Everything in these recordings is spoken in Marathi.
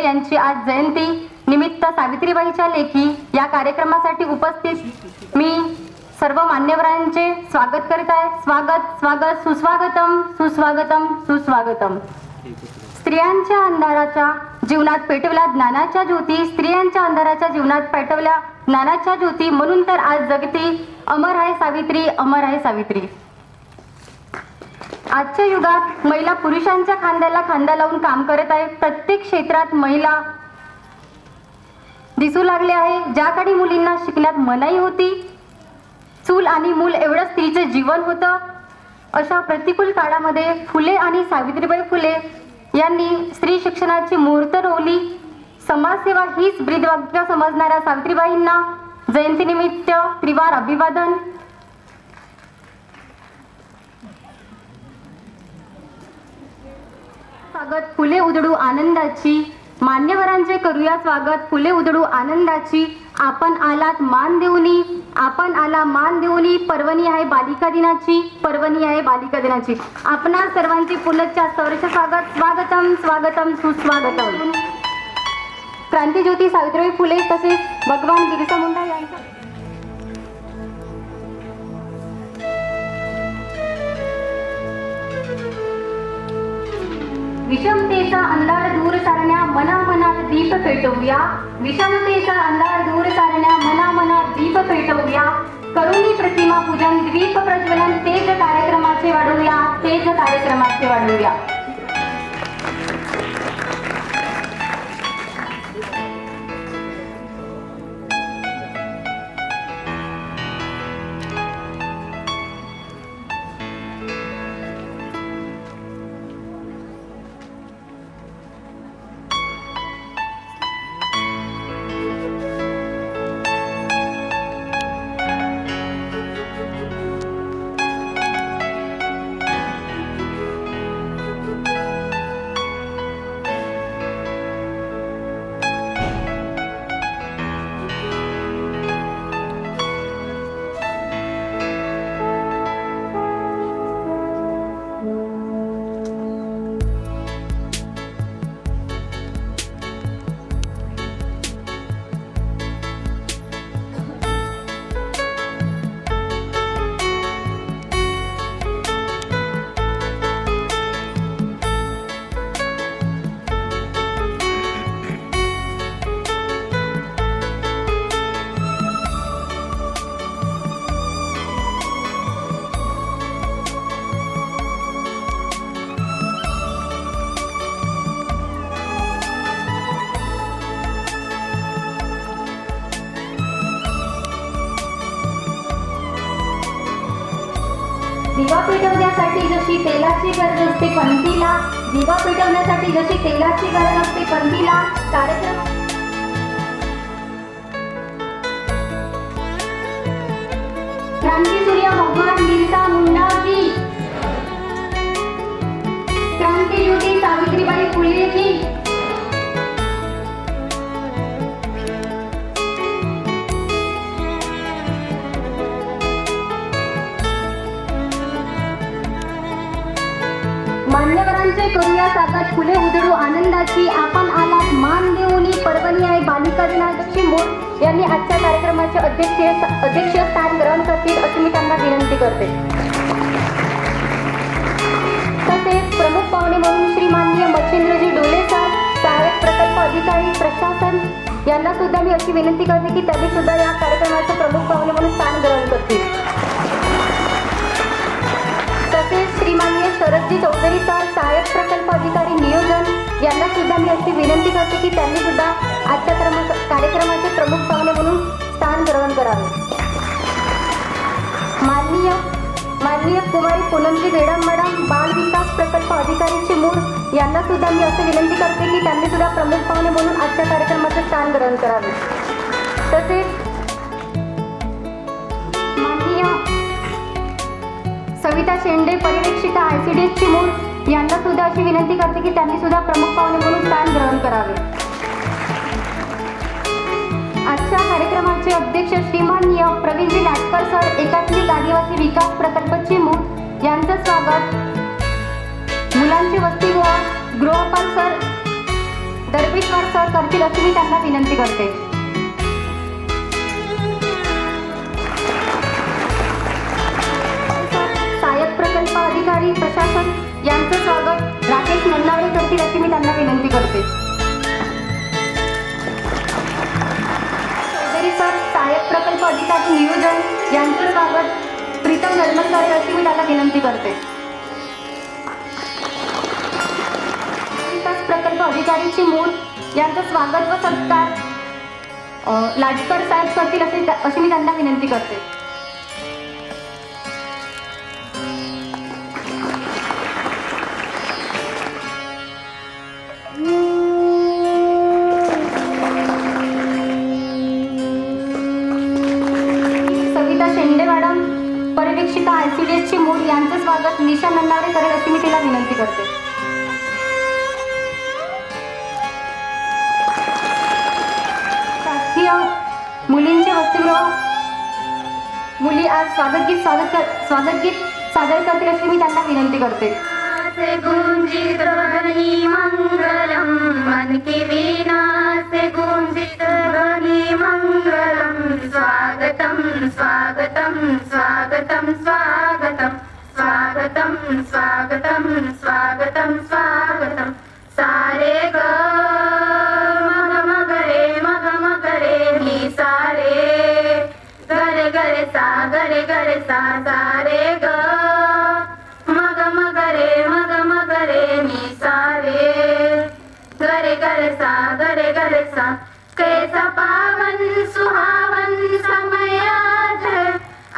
फुले यांची आज जयंती निमित्त सावित्रीबाईच्या लेखी या कार्यक्रमासाठी उपस्थित मी सर्व मान्यवरांचे स्वागत करीत आहे। स्वागत स्वागत सुस्वागतम सुस्वागतम सुस्वागतम। स्त्रियांच्या अंधाराच्या जीवनात पेटवल्या ज्ञानाच्या ज्योती, स्त्रियांच्या अंधाराच्या जीवनात पेटवल्या ज्ञानाच्या ज्योती, म्हणून तर आज जगती अमर आहे सावित्री, अमर आहे सावित्री। आजच्या युगात महिला पुरुषांच्या खांद्याला खांदा लावून काम करत आहे। प्रत्येक क्षेत्रात महिला दिसू लागले आहे। ज्या काळी मुलींना शिकण्यात मनाई होती, चूल आणि मूल एवढं स्त्रीचे जीवन होतं, अशा प्रतिकूल काळामध्ये फुले आणि सावित्रीबाई फुले यांनी स्त्री शिक्षणाची मुहूर्त रोवली। समाजसेवा हीच ब्रीदवाक्य समजणाऱ्या सावित्रीबाईंना जयंतीनिमित्त त्रिवार अभिवादन। स्वागत फुले उधळू आनंदाची, मान्यवरांचे करूया स्वागत फुले उधळू आनंदाची। आपण आलात मान देऊनी, आपण आला मान देऊनी, पर्वणी आहे बालिका दिनाची, पर्वणी आहे बालिका दिनाची। आपणा सर्वांची पुनश्च सहर्ष स्वागत, स्वागतम स्वागतम सुस्वागतम। क्रांतीज्योती सावित्रीबाई फुले तसेच भगवान बिरसा मुंडा यांचा विषमतेचा अंधार दूर सारण्या मनामनात दीप पेटवूया, विषमतेचा अंधार दूर सारण्या मनामनात दीप पेटवूया। करुणी प्रतिमा पूजन दीप प्रज्वलन तेज कार्यक्रमाचे वाढवूया, तेज कार्यक्रमाचे वाढवूया। दिवा पेटवण्यासाठी जशी तेलाची गरज असते पंथीला, दिवा पेटवण्यासाठी जशी तेलाची गरज असते पंथीला, कार्यक्रम क्रांतीसूर्य भगवान बिरसा मुंडा की, क्रांतीज्योती सावित्रीबाई फुले की। मान्यवरांचे करूया स्वागत फुले उधळू आनंदाची। आपण आलात मान देऊनी, पर्वणी आहे बालिका दिनाची। मोर यांनी आजच्या कार्यक्रमाचे अध्यक्ष स्थान ग्रहण करतील अशी मी त्यांना विनंती करते। तसेच प्रमुख पाहुणे म्हणून श्री माननीय मच्छिंद्रजी डोले सर, सहाय्यक प्रकल्प अधिकारी प्रशासन यांना सुद्धा मी अशी विनंती करते की त्यांनी सुद्धा या कार्यक्रमाचे प्रमुख पाहुणे म्हणून स्थान ग्रहण करतील। तसेच श्रीमाननीय शरदजी चौधरी सर, सहाय्यक प्रकल्प अधिकारी नियोजन यांना सुद्धा मी अशी विनंती करते की त्यांनी सुद्धा आजच्या कार्यक्रमाचे प्रमुख पाहुणे म्हणून स्थान ग्रहण करावे। माननीय कुमारी पूनमजी गेडम मॅडम, बाल विकास प्रकल्प अधिकारी चिमूर यांना सुद्धा मी अशी विनंती करते की त्यांनी सुद्धा प्रमुख पाहुणे म्हणून आजच्या कार्यक्रमाचे स्थान ग्रहण करावे। तसेच सविता शेंडे, पर्यवेक्षिका आयसीडीएस चिमूर यांना सुद्धा अशी विनंती करते की त्यांनी सुद्धा प्रमुख पाहुणे म्हणून स्थान ग्रहण करावे। आजच्या कार्यक्रमाचे अध्यक्ष श्रीमाननीय प्रवीणजी लाटकर सर, एकात्मिक आदिवासी विकास प्रकल्प चिमूर यांचं स्वागत। मुलांचे वसतिगृह गृहपाल सर दरबीश्वर सर करतील अशी मी त्यांना विनंती करते. सहाय्यक प्रकल्प अधिकारी प्रशासन यांचं स्वागत राकेश नंदावळे करतील अशी मी त्यांना विनंती करते. चौधरी सर सहाय्यक प्रकल्प अधिकारी नियोजन यांचं स्वागत प्रीतम नर्मदारे अशी मी त्यांना विनंती करते. विकास प्रकल्प अधिकारी चिमूर यांचं स्वागत व सत्कार लाटकर साहेब करतील अशी मी त्यांना विनंती करते. सविता शेंडे मॅडम परिवीक्षिका ICDS चिमूर यांचं स्वागत निशा नन्नावरे करेल अशी मी तिला विनंती करते. शासकीय मुलींचे वसतिगृह मुली आज स्वागत गीत सादर करतील अशी मी त्यांना विनंती करते. गुंजित ध्वनि मंगलम मन की वीणा से गुंजित ध्वनि मंगलम स्वागतम स्वागतम स्वागतम स्वागतम स्वागतम स्वागतम स्वागतम स्वागतम सारे ग मग रे मी सारे गरे सा सारे ग मग रे मी सारे गरे सा कैसा पावन सुहावन समय आज है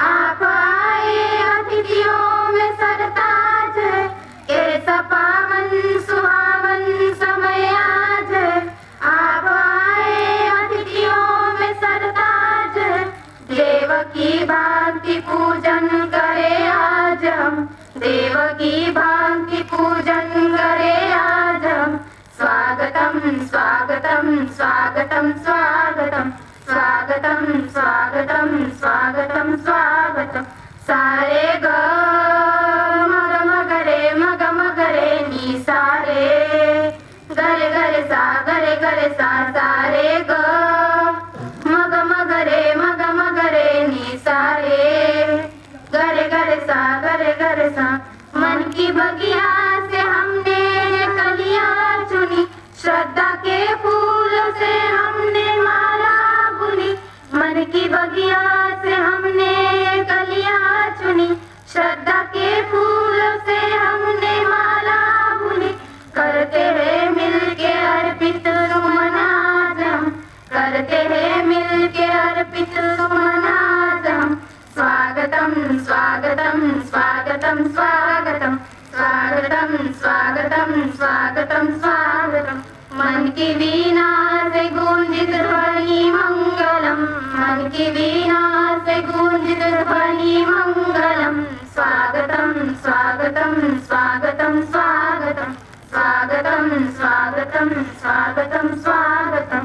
आप आए अतिथियों में सरताज है कैसा पावन सुहावन समय आज है आप आए अतिथियों में सरताज है देव की भांति पूजन करे आज हम देव की भांति पूजन करे आज हम स्वागतम स्वागतम स्वागतम स्वागतम स्वागतम स्वागतम स्वागतम स्वागतम सारे ग मग रे नी सारे गरे सा सारे ग मग रे नी सारे गरे सा मन की बगिया से हमने कलियां चुनी श्रद्धा के फूल से हमने माला बुनी मन की बगिया से हमने कलियां चुनी श्रद्धा के फूल से हमने माला बुनी करते हैं मिलके अर्पित सुमन आज हम करते हैं मिलके अर्पित सुमन आज हम स्वागतम स्वागतम स्वागतम स्वागतम स्वागतम स्वागतम स्वागतम स्वागतम मन की वीणा से गूंजित ध्वनि मंगलम मन की वीणा से गूंजित ध्वनि मंगलम स्वागतम स्वागतम स्वागतम स्वागतम स्वागतम स्वागतम स्वागतम स्वागतम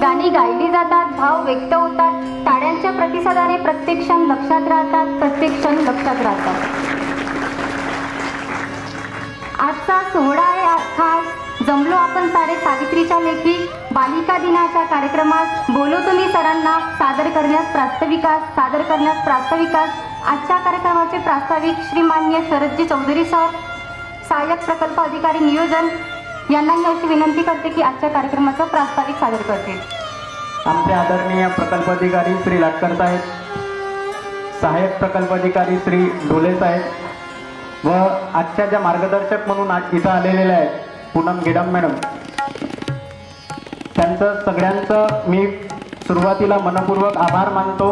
गाणी गायली जातात, भाव व्यक्त होतात, टाळ्यांच्या प्रतिसादाने प्रत्येक क्षण लक्षात राहतात. आजचा सोहळा आहे खास. जमलो आपण सारे सावित्रीच्या लेखी. बालिका दिनाच्या कार्यक्रमात बोलवतो मी सरांना सादर करण्यास प्रास्ताविकास. आजच्या कार्यक्रमाचे प्रास्ताविक श्रीमान्य शरदजी चौधरी सर, सहाय्यक प्रकल्प अधिकारी नियोजन यांना मी अशी विनंती करते की आजच्या कार्यक्रमाचं प्रास्ताविक सादर करतील. आमचे आदरणीय प्रकल्प अधिकारी श्री लाटकर साहेब, सहाय्यक प्रकल्प अधिकारी श्री डोले साहेब व आजच्या ज्या मार्गदर्शक म्हणून आज इथं आलेले आहेत पूनम गेडम मॅडम, त्यांचं सगळ्यांचं मी सुरुवातीला मनपूर्वक आभार मानतो.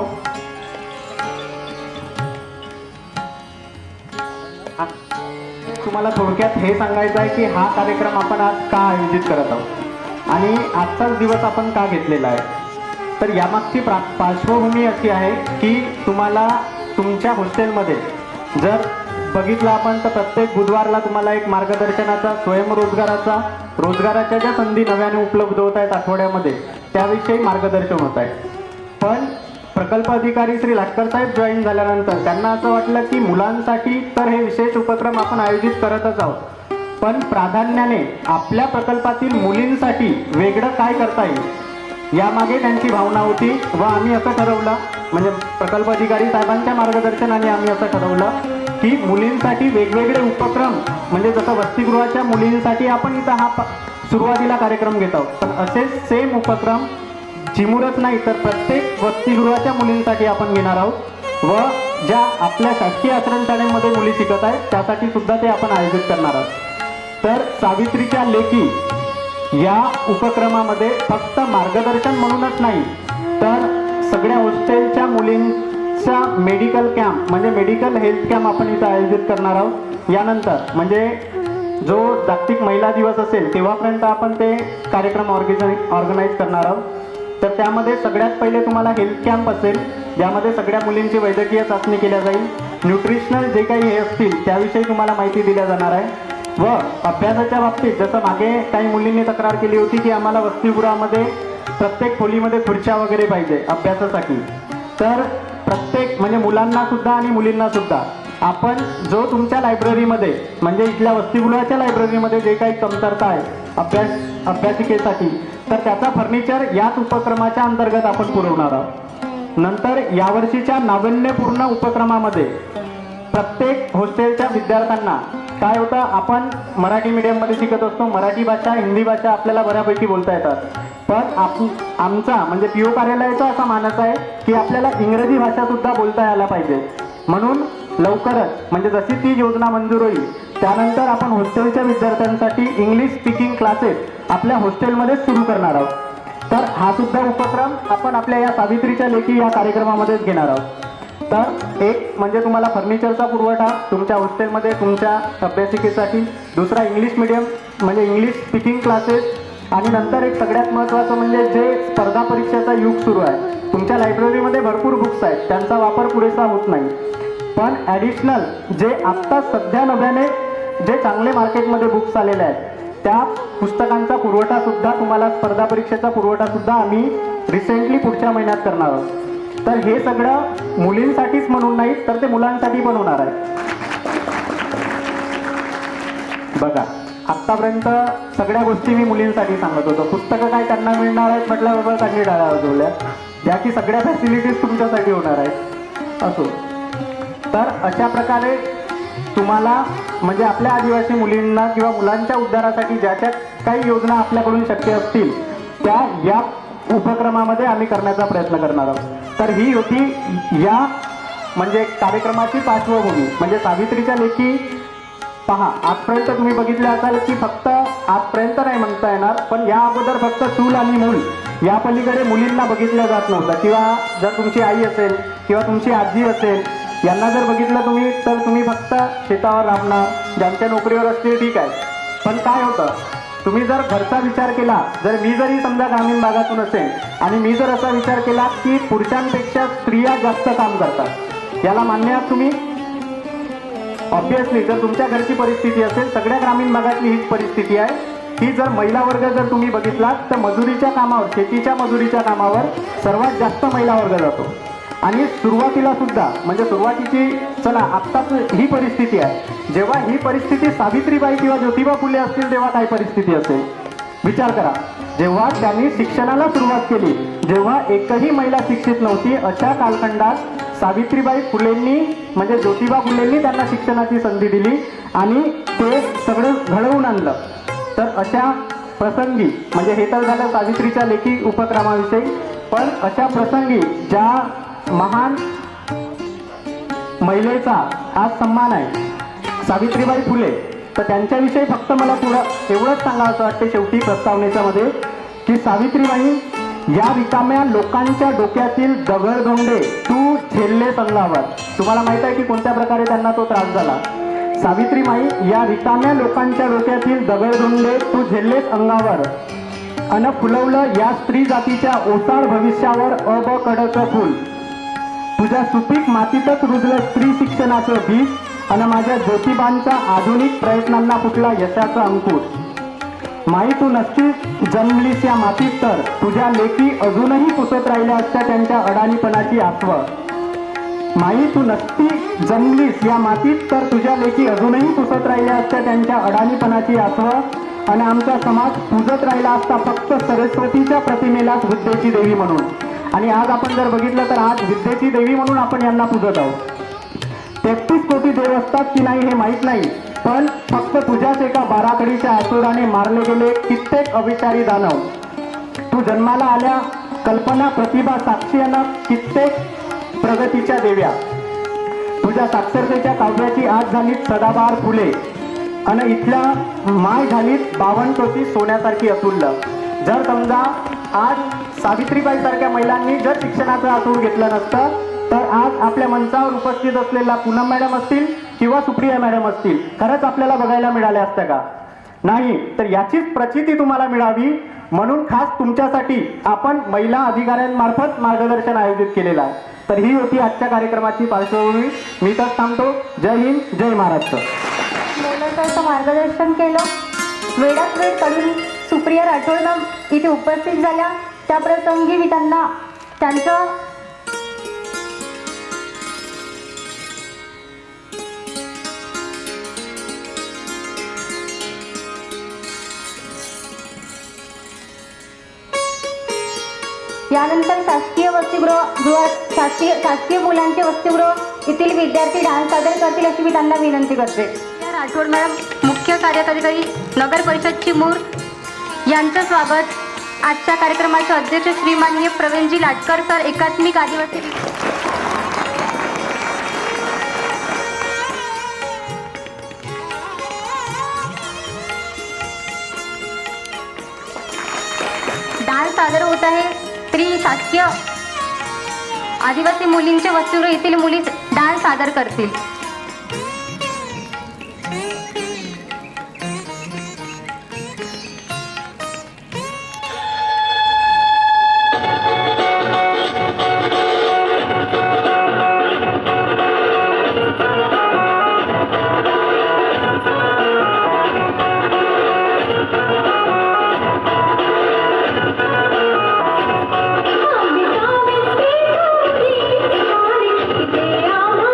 तुम्हाला थोडक्यात हे सांगायचं आहे की हा कार्यक्रम आपण आज का आयोजित करत आहोत आणि आजचाच दिवस आपण का घेतलेला आहे. तर यामागची पार्श्वभूमी अशी आहे की तुम्हाला तुमच्या हॉस्टेलमध्ये जर बघितलं आपण तर प्रत्येक बुधवारला तुम्हाला एक मार्गदर्शनाचा स्वयंरोजगाराचा रोजगाराच्या ज्या संधी नव्याने उपलब्ध होत आहेत आठवड्यामध्ये त्याविषयी मार्गदर्शन होत आहे. पण प्रकल्प अधिकारी श्री लाटकर साहेब जॉईन झाल्यानंतर त्यांना असं वाटलं की मुलांसाठी तर हे विशेष उपक्रम आपण आयोजित करतच आहोत, पण प्राधान्याने आपल्या प्रकल्पातील मुलींसाठी वेगळं काय करता येईल यामागे त्यांची भावना होती व आम्ही असं ठरवलं, म्हणजे प्रकल्प अधिकारी साहेबांच्या मार्गदर्शनाने आम्ही असं ठरवलं की मुलींसाठी वेगवेगळे उपक्रम, म्हणजे जसं वसतिगृहाच्या मुलींसाठी आपण इथं हा सुरुवातीला कार्यक्रम घेत आहोत, पण असेच सेम उपक्रम चिमूरच नाही तर प्रत्येक वसतिगृहाच्या मुलींसाठी आपण घेणार आहोत व ज्या आपल्या शासकीय आश्रमशाळेमध्ये मुली शिकत आहेत त्यासाठी सुद्धा ते आपण आयोजित करणार आहोत। तर सावित्रीच्या लेकी या उपक्रमामध्ये फक्त मार्गदर्शन म्हणूनच नाही तर सगळ्या हॉस्टेलच्या मुलींचा मेडिकल कॅम्प, म्हणजे मेडिकल हेल्थ कॅम्प आपण इथं आयोजित करणार आहोत। यानंतर म्हणजे जो जागतिक महिला दिवस असेल तेव्हापर्यंत आपण ते कार्यक्रम ऑर्गनाईज करणार आहोत। तर त्यामध्ये सगळ्यात पहिले तुम्हाला हेल्थ कॅम्प असेल, ज्यामध्ये सगळ्या मुलींची वैद्यकीय चाचणी केल्या जाईल, न्यूट्रिशनल जे काही हे असतील त्याविषयी तुम्हाला माहिती दिल्या जाणार आहे व अभ्यासाच्या बाबतीत जसं मागे काही मुलींनी तक्रार केली होती की आम्हाला वसतिगृहामध्ये प्रत्येक खोलीमध्ये खुर्च्या वगैरे पाहिजे अभ्यासासाठी, तर प्रत्येक म्हणजे मुलांना सुद्धा आणि मुलींना सुद्धा आपण जो तुमच्या लायब्ररीमध्ये म्हणजे इथल्या वसतिगृहाच्या लायब्ररीमध्ये जे काही कमतरता आहे अभ्यासिकेसाठी तर त्याचा फर्निचर याच उपक्रमाच्या अंतर्गत आपण पुरवणार आहोत। नंतर यावर्षीच्या नाविन्यपूर्ण उपक्रमामध्ये प्रत्येक हॉस्टेलच्या विद्यार्थ्यांना काय होतं, आपण मराठी मीडियममध्ये शिकत असतो, मराठी भाषा हिंदी भाषा आपल्याला बऱ्यापैकी बोलता येतात, पण आमचा म्हणजे पीओ कार्यालयाचा असा मानस आहे की आपल्याला इंग्रजी भाषा सुद्धा बोलता यायला पाहिजे, म्हणून लवकरच म्हणजे जशी ती योजना मंजूर होईल त्यानंतर आपण हॉस्टेलच्या विद्यार्थ्यांसाठी इंग्लिश स्पीकिंग क्लासेस आपल्या हॉस्टेलमध्ये सुरू करणार आहोत। तर हा सुद्धा उपक्रम आपण आपल्या या सावित्रीच्या लेखी या कार्यक्रमामध्येच घेणार आहोत। तर एक म्हणजे तुम्हाला फर्निचरचा पुरवठा तुमच्या हॉस्टेलमध्ये तुमच्या अभ्यासिकेसाठी, दुसरा इंग्लिश मीडियम म्हणजे इंग्लिश स्पीकिंग क्लासेस, आणि नंतर एक सगळ्यात महत्त्वाचं म्हणजे जे स्पर्धा परीक्षेचा युग सुरू आहे, तुमच्या लायब्ररीमध्ये भरपूर बुक्स आहेत त्यांचा वापर पुरेसा होत नाही, पण ॲडिशनल जे आत्ता सध्या नव्याने जे चांगले मार्केटमध्ये बुक्स आलेले आहेत त्या पुस्तकांचा पुरवठा सुद्धा तुम्हाला, स्पर्धा परीक्षेचा पुरवठा सुद्धा आम्ही रिसेंटली पुढच्या महिन्यात करणार आहोत। तर हे सगळं मुलींसाठीच म्हणून नाही तर ते मुलांसाठी पण होणार आहे। बघा आत्तापर्यंत सगळ्या गोष्टी मी मुलींसाठी सांगत होतो, पुस्तकं काय त्यांना मिळणार आहेत म्हटल्याबरोबर त्यांनी डाळ्या वाजवल्या, ज्या की सगळ्या फॅसिलिटीज तुमच्यासाठी होणार आहेत असो। तर अशा प्रकारे तुम्हाला म्हणजे आपल्या आदिवासी मुलींना किंवा मुलांच्या उद्धारासाठी ज्या ज्या काही योजना आपल्याकडून शक्य असतील त्या या उपक्रमामध्ये आम्ही करण्याचा प्रयत्न करणार आहोत। तर ही होती या म्हणजे कार्यक्रमाची पार्श्वभूमी, म्हणजे सावित्रीच्या लेखी पहा आजपर्यंत तुम्ही बघितले असाल की फक्त आजपर्यंत नाही म्हणता येणार, पण या अगोदर फक्त चूल आणि मूल या पलीकडे मुलींना बघितलं जात नव्हतं, किंवा जर तुमची आई असेल किंवा तुमची आजी असेल यांना जर बघितलं तुम्ही तर तुम्ही फक्त शेतावर राबणार, ज्यांच्या नोकरीवर असतील ठीक आहे, पण काय होतं तुम्ही जर घरचा विचार केला, जर मी जरी समजा ग्रामीण भागातून असेल आणि मी जर असा विचार केला की पुरुषांपेक्षा स्त्रिया जास्त काम करतात, याला मान्य आहात तुम्ही? ऑब्विसली जर तुमच्या घरची परिस्थिती असेल, सगळ्या ग्रामीण भागातली हीच परिस्थिती आहे की जर महिला वर्ग जर तुम्ही बघितलात तर मजुरीच्या कामावर, शेतीच्या मजुरीच्या कामावर सर्वात जास्त महिला वर्ग जातो। आणि सुरुवातीला सुद्धा म्हणजे सुरुवातीची चला आत्ताच ही परिस्थिती आहे, जेव्हा ही परिस्थिती सावित्रीबाई किंवा ज्योतिबा फुले असतील तेव्हा काय परिस्थिती असेल विचार करा। जेव्हा त्यांनी शिक्षणाला सुरुवात केली, जेव्हा एकही महिला शिक्षित नव्हती, अशा कालखंडात सावित्रीबाई फुलेंनी म्हणजे ज्योतिबा फुलेंनी त्यांना शिक्षणाची संधी दिली आणि ते सगळं घडवून आणलं। तर अशा प्रसंगी म्हणजे हे तर झालं सावित्रीच्या लेखी उपक्रमाविषयी, पण अशा प्रसंगी ज्या महान महिलेचा आज सन्मान आहे सावित्रीबाई फुले, तर त्यांच्याविषयी फक्त मला थोडं एवढंच सांगावं वाटते शेवटी प्रस्तावनेच्या मध्ये की सावित्रीबाई या रिकाम्या लोकांच्या डोक्यातील दगडधोंडे तू झेलले संघावर। तुम्हाला माहित आहे की कोणत्या प्रकारे त्यांना तो त्रास झाला। सावित्रीबाई या रिकाम्या लोकांच्या डोक्यातील दगडधोंडे तू झेललेस अंगावर, अन फुलवलं या स्त्री जातीच्या ओसाड भविष्यावर अबकडचं फुल, तुझ्या सुपीक मातीतच रुजलं स्त्री शिक्षणाचं बीज, आणि माझ्या ज्योतिबांच्या आधुनिक प्रयत्नांना फुटला यशाचा अंकुर। माई तू नक्कीच जन्मलीस या मातीत तर तुझ्या लेकी अजूनही पुसत राहिल्या असत्या त्यांच्या अडाणीपणाची आसव. माई तू नक्की जन्मलीस या मातीत तर तुझ्या लेकी अजूनही पुसत राहिल्या असत्या त्यांच्या अडाणीपणाची आसव. आणि आमचा समाज पूजत राहिला असता फक्त सरस्वतीच्या प्रतिमेलाच विद्येची देवी म्हणून. आणि आज आपण जर बघितलं तर आज विद्येची देवी म्हणून आपण यांना पूजत आहोत. 33 कोटी देव असतात की नाही हे माहीत नाही, पण फक्त तुझ्याच एका बाराकडीच्या आसुराने मारले गेले कित्येक अविचारी दानव. तू जन्माला आल्या कल्पना प्रतिभा साक्षी अन कित्येक प्रगतीच्या देव्या. तुझ्या साक्षरतेच्या काव्याची आज झालीत सदाबहार फुले आणि इथल्या माय झालीत 52 कोटी सोन्यासारखी अतुल्य. जर समजा आज सावित्रीबाई सारख्या महिलांनी जर शिक्षणाचं आसूड घेतलं नसतं तर आज आपल्या मंचावर उपस्थित असलेल्या पूनम मॅडम असतील किंवा सुप्रिया मॅडम असतील खरंच आपल्याला बघायला मिळाल्या असत्या का? नाही. तर याचीच प्रचिती तुम्हाला मिळावी म्हणून खास तुमच्यासाठी आपण महिला अधिकाऱ्यांमार्फत मार्गदर्शन आयोजित केलेलं आहे. तर ही होती आजच्या कार्यक्रमाची पार्श्वभूमी. मी तर थांबतो. जय हिंद, जय महाराष्ट्र. मोलाचं मार्गदर्शन केलं. वेळात वेळ काढून सुप्रिया राठोड इथे उपस्थित झाल्या. त्या प्रसंगी मी त्यांना त्यांचं यानंतर शासकीय मुलांचे वसतिगृह येथील विद्यार्थी डान्स सादर करतील अशी मी त्यांना विनंती करते. राठोड मॅडम, मुख्य कार्यकारी नगर परिषद चिमूर यांचं स्वागत. आजच्या कार्यक्रमाचे अध्यक्ष श्रीमाननीय प्रवीणजी लाटकर सर, एकात्मिक आदिवासी डान्स सादर होत आहे. श्री शासकीय आदिवासी मुलींचे वसतिगृह येथील मुली डान्स सादर करतील. ते आम्हा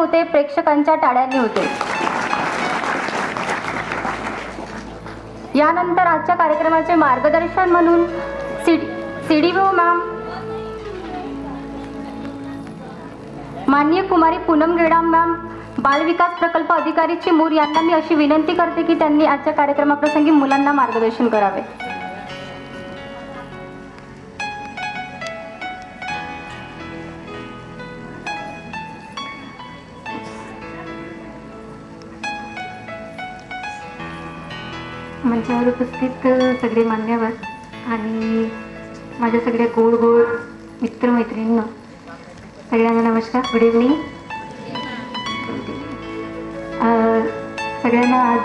होते, प्रेक्षकांच्या टाळ्यांनी होते. यानंतर आजच्या कार्यक्रमाचे मार्गदर्शन म्हणून CDO मॅम माननीय कुमारी पूनम गेडाम मॅम, बालविकास प्रकल्प अधिकारी चिमूर यांना मी अशी विनंती करते की त्यांनी आजच्या कार्यक्रमाप्रसंगी मुलांना मार्गदर्शन करावे. मंचावर उपस्थित सगळे मान्यवर आणि माझ्या सगळ्या गोड गोड मित्रमैत्रिणींना सगळ्यांना नमस्कार. Good evening. सगळ्यांना आज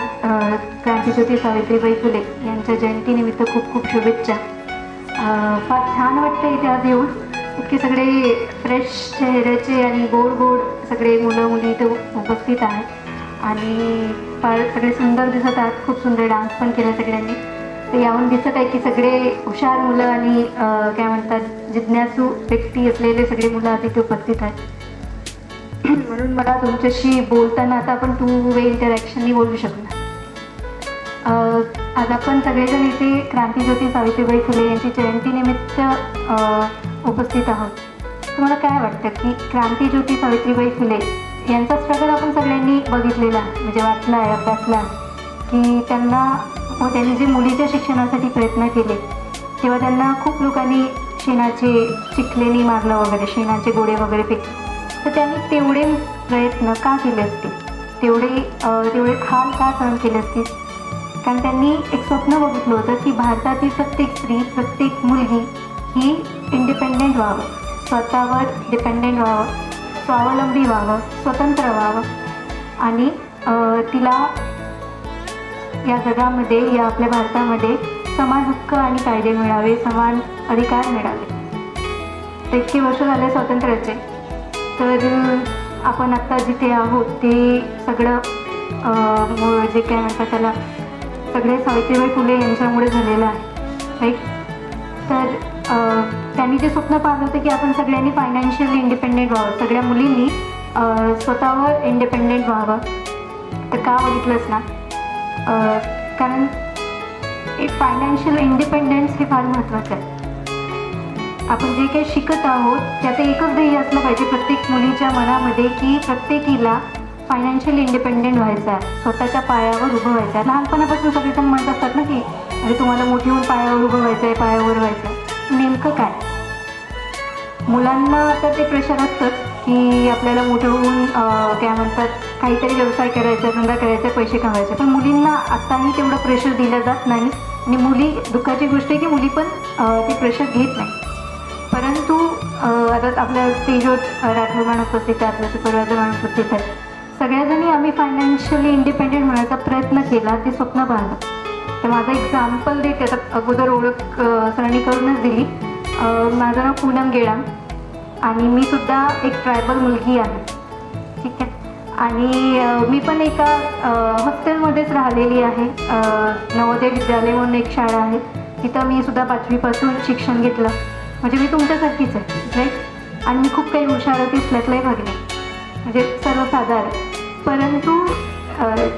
क्रांतीज्योती सावित्रीबाई फुले यांच्या जयंतीनिमित्त खूप खूप शुभेच्छा. फार छान वाटतं इथे आज येऊन. इतके सगळे फ्रेश चेहऱ्याचे आणि गोड गोड सगळे मुलं मुली इथे उपस्थित आहेत आणि फार सगळे सुंदर दिसत आहेत. खूप सुंदर डान्स पण केला सगळ्यांनी. तर यावरून दिसत आहे की सगळे हुशार मुलं आणि काय म्हणतात जिज्ञासू व्यक्ती असलेले सगळे मुलं आज इथे उपस्थित आहेत. म्हणून मला तुमच्याशी बोलताना आता आपण 2 वे इंटरॅक्शननी बोलू शकणार. आज आपण सगळेजण इथे क्रांतीज्योती सावित्रीबाई फुले यांची जयंतीनिमित्त उपस्थित आहोत. तुम्हाला काय वाटतं की क्रांतीज्योती सावित्रीबाई फुले यांचा स्ट्रगल आपण सगळ्यांनी बघितलेला आहे, म्हणजे वाचला आहे, अभ्यासला आहे की त्यांनी जे मुलीच्या शिक्षणासाठी प्रयत्न केले तेव्हा त्यांना खूप लोकांनी शेणाचे चिखलेनी मारलं वगैरे, शेणाचे गोळे वगैरे फेकले. तर त्यांनी तेवढे प्रयत्न का केले असतील, तेवढे हाल का सहन केले असतील? कारण त्यांनी एक स्वप्न बघितलं होतं की भारतातील प्रत्येक स्त्री, प्रत्येक मुलगी ही इंडिपेंडेंट व्हावं, स्वतःवर डिपेंडेंट व्हावं, स्वावलंबी व्हावं, स्वतंत्र व्हावं आणि तिला या जगामध्ये, या आपल्या भारतामध्ये समान हक्क आणि कायदे मिळावे, समान अधिकार मिळावे. तर इतके वर्ष झाले स्वातंत्र्याचे. तर आपण आत्ता जिथे आहोत ते सगळं जे काय म्हणतात त्याला सगळे सावित्रीबाई फुले यांच्यामुळे झालेलं आहे, राईट. तर त्यांनी जे स्वप्न पाहिलं होतं की आपण सगळ्यांनी फायनान्शियली इंडिपेंडेंट व्हावं, सगळ्या मुलींनी स्वतःवर इंडिपेंडेंट व्हावं. तर का बघितलंच ना, कारण एक फायनान्शियल इंडिपेंडन्स हे फार महत्त्वाचं आहे. आपण जे काही शिकत आहोत त्याचं एकच ध्येय असलं पाहिजे प्रत्येक मुलीच्या मनामध्ये की प्रत्येकीला फायनान्शियल इंडिपेंडेंट व्हायचं आहे, स्वतःच्या पायावर उभं व्हायचं आहे. लहानपणापासून सगळेजण म्हणत असतात ना की अरे तुम्हाला मोठी होऊन पायावर उभं व्हायचं आहे, पायावर व्हायचं आहे. नेमकं काय? मुलांना तर ते प्रेशर असतंच की आपल्याला मोठं होऊन काय म्हणतात काहीतरी व्यवसाय करायचा, धंदा करायचा, पैसे कमवायचे. पण मुलींना आत्ताही तेवढं प्रेशर दिलं जात नाही आणि मुली, दुःखाची गोष्ट आहे की मुली पण ते प्रेशर घेत नाही. परंतु आता आपल्या स्टेजवर राठोड मॅडम उपस्थित आहे, आपल्या सुपरवायझर मॅडम उपस्थित आहेत. सगळ्याजणी आम्ही फायनान्शियली इंडिपेंडेंट होण्याचा प्रयत्न केला, ते स्वप्न पाहिलं. तर माझं एक्झाम्पल देते, आता अगोदर ओळख सरांनी करूनच दिली. माझं नाव पूनम गेडाम आणि मी सुद्धा एक ट्रायबल मुलगी आहे, ठीक आहे. आणि मी पण एका हॉस्टेलमध्येच राहिलेली आहे. नवोदय विद्यालय म्हणून एक शाळा आहे, तिथं मी सुद्धा 5वीपासून शिक्षण घेतलं. म्हणजे मी तुमच्यासारखीच आहे, राईट. आणि मी खूप काही हुशार होती, त्यातलाही भाग नाही, म्हणजे सर्वसाधारण. परंतु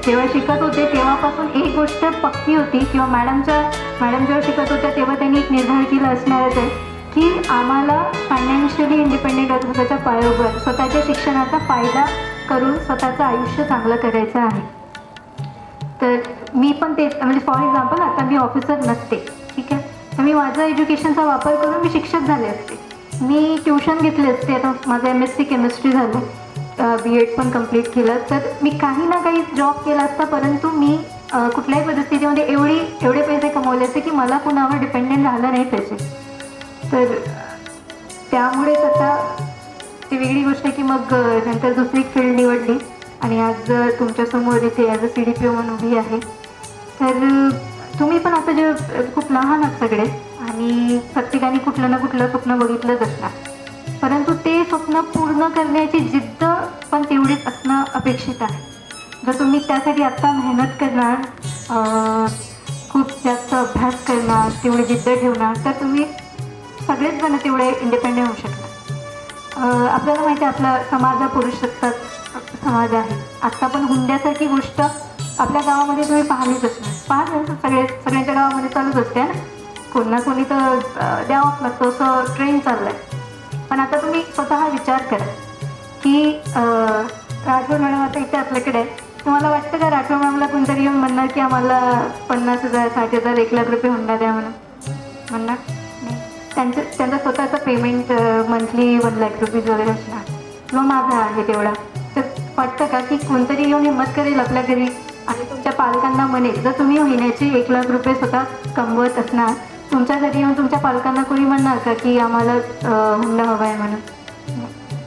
जेव्हा शिकत होते तेव्हापासून एक गोष्ट पक्की होती, किंवा मॅडम जेव्हा शिकत होत्या तेव्हा त्यांनी एक निर्धार केला असणारच आहे की आम्हाला फायनान्शियली इंडिपेंडेंट स्वतःच्या पायावर, स्वतःच्या शिक्षणाचा फायदा करून स्वतःचं आयुष्य चांगलं करायचं आहे. तर मी पण तेच, म्हणजे फॉर एक्झाम्पल आता मी ऑफिसर नसते, ठीक आहे, तर मी माझं एज्युकेशनचा वापर करून मी शिक्षक झाले असते, मी ट्युशन घेतले असते. आता माझं MSc केमिस्ट्री झालं, B.Ed पण कंप्लीट केलं, तर मी काही ना काही जॉब केला असता. परंतु मी कुठल्याही परिस्थितीमध्ये एवढे पैसे कमवले असते की मला कुणावर डिपेंडेंट राहिलं नाही पाहिजे. तर त्यामुळेच आता ती वेगळी गोष्ट आहे की मग नंतर दुसरी फील्ड निवडली आणि आज तुमच्यासमोर इथे ॲज अ CDPO म्हणून उभी आहे. तर तुम्ही पण आता जे खूप लहान आहात सगळे आणि प्रत्येकाने कुठलं ना कुठलं स्वप्न बघितलंच असणार, परंतु ते स्वप्न पूर्ण करण्याची जिद्द पण तेवढीच असणं अपेक्षित आहे. जर तुम्ही त्यासाठी आत्ता मेहनत करणार, खूप जास्त अभ्यास करणार, तेवढी जिद्द ठेवणार, तर तुम्ही सगळेच जण तेवढे इंडिपेंडेंट होऊ शकतात. आपल्याला माहिती आहे आपला समाज हा पुरुषसत्ताक समाज आहे. आत्ता पण हुंड्यासारखी गोष्ट आपल्या गावामध्ये तुम्ही पाहिलीच असणार, पाहिलं सगळ्यांच्या गावामध्ये चालूच असते ना, कोण ना कोणी तर द्यावंच लागतं, असं ट्रेंड चाललं आहे. पण आता तुम्ही स्वतः विचार करा की राठोड मॅडम आता इथे आपल्याकडे आहे, तुम्हाला वाटतं का राठोड मॅडमला कोणतरी येऊन म्हणणार की आम्हाला 50,000 60,000 1,00,000 हुंडा द्या म्हणून? म्हणणार नाही. त्यांचं स्वतःचं पेमेंट मंथली 1,00,000 रुपीज वगैरे असणार किंवा माझा आहे तेवढा. तर वाटतं का की कोणतरी येऊन हिंमत करेल आपल्या घरी आणि तुमच्या पालकांना म्हणेल, जर तुम्ही महिन्याचे 1,00,000 रुपये स्वतः कमवत असणार, तुमच्या घरी येऊन तुमच्या पालकांना कोणी म्हणणार का की आम्हाला हुंडा हवा आहे म्हणून?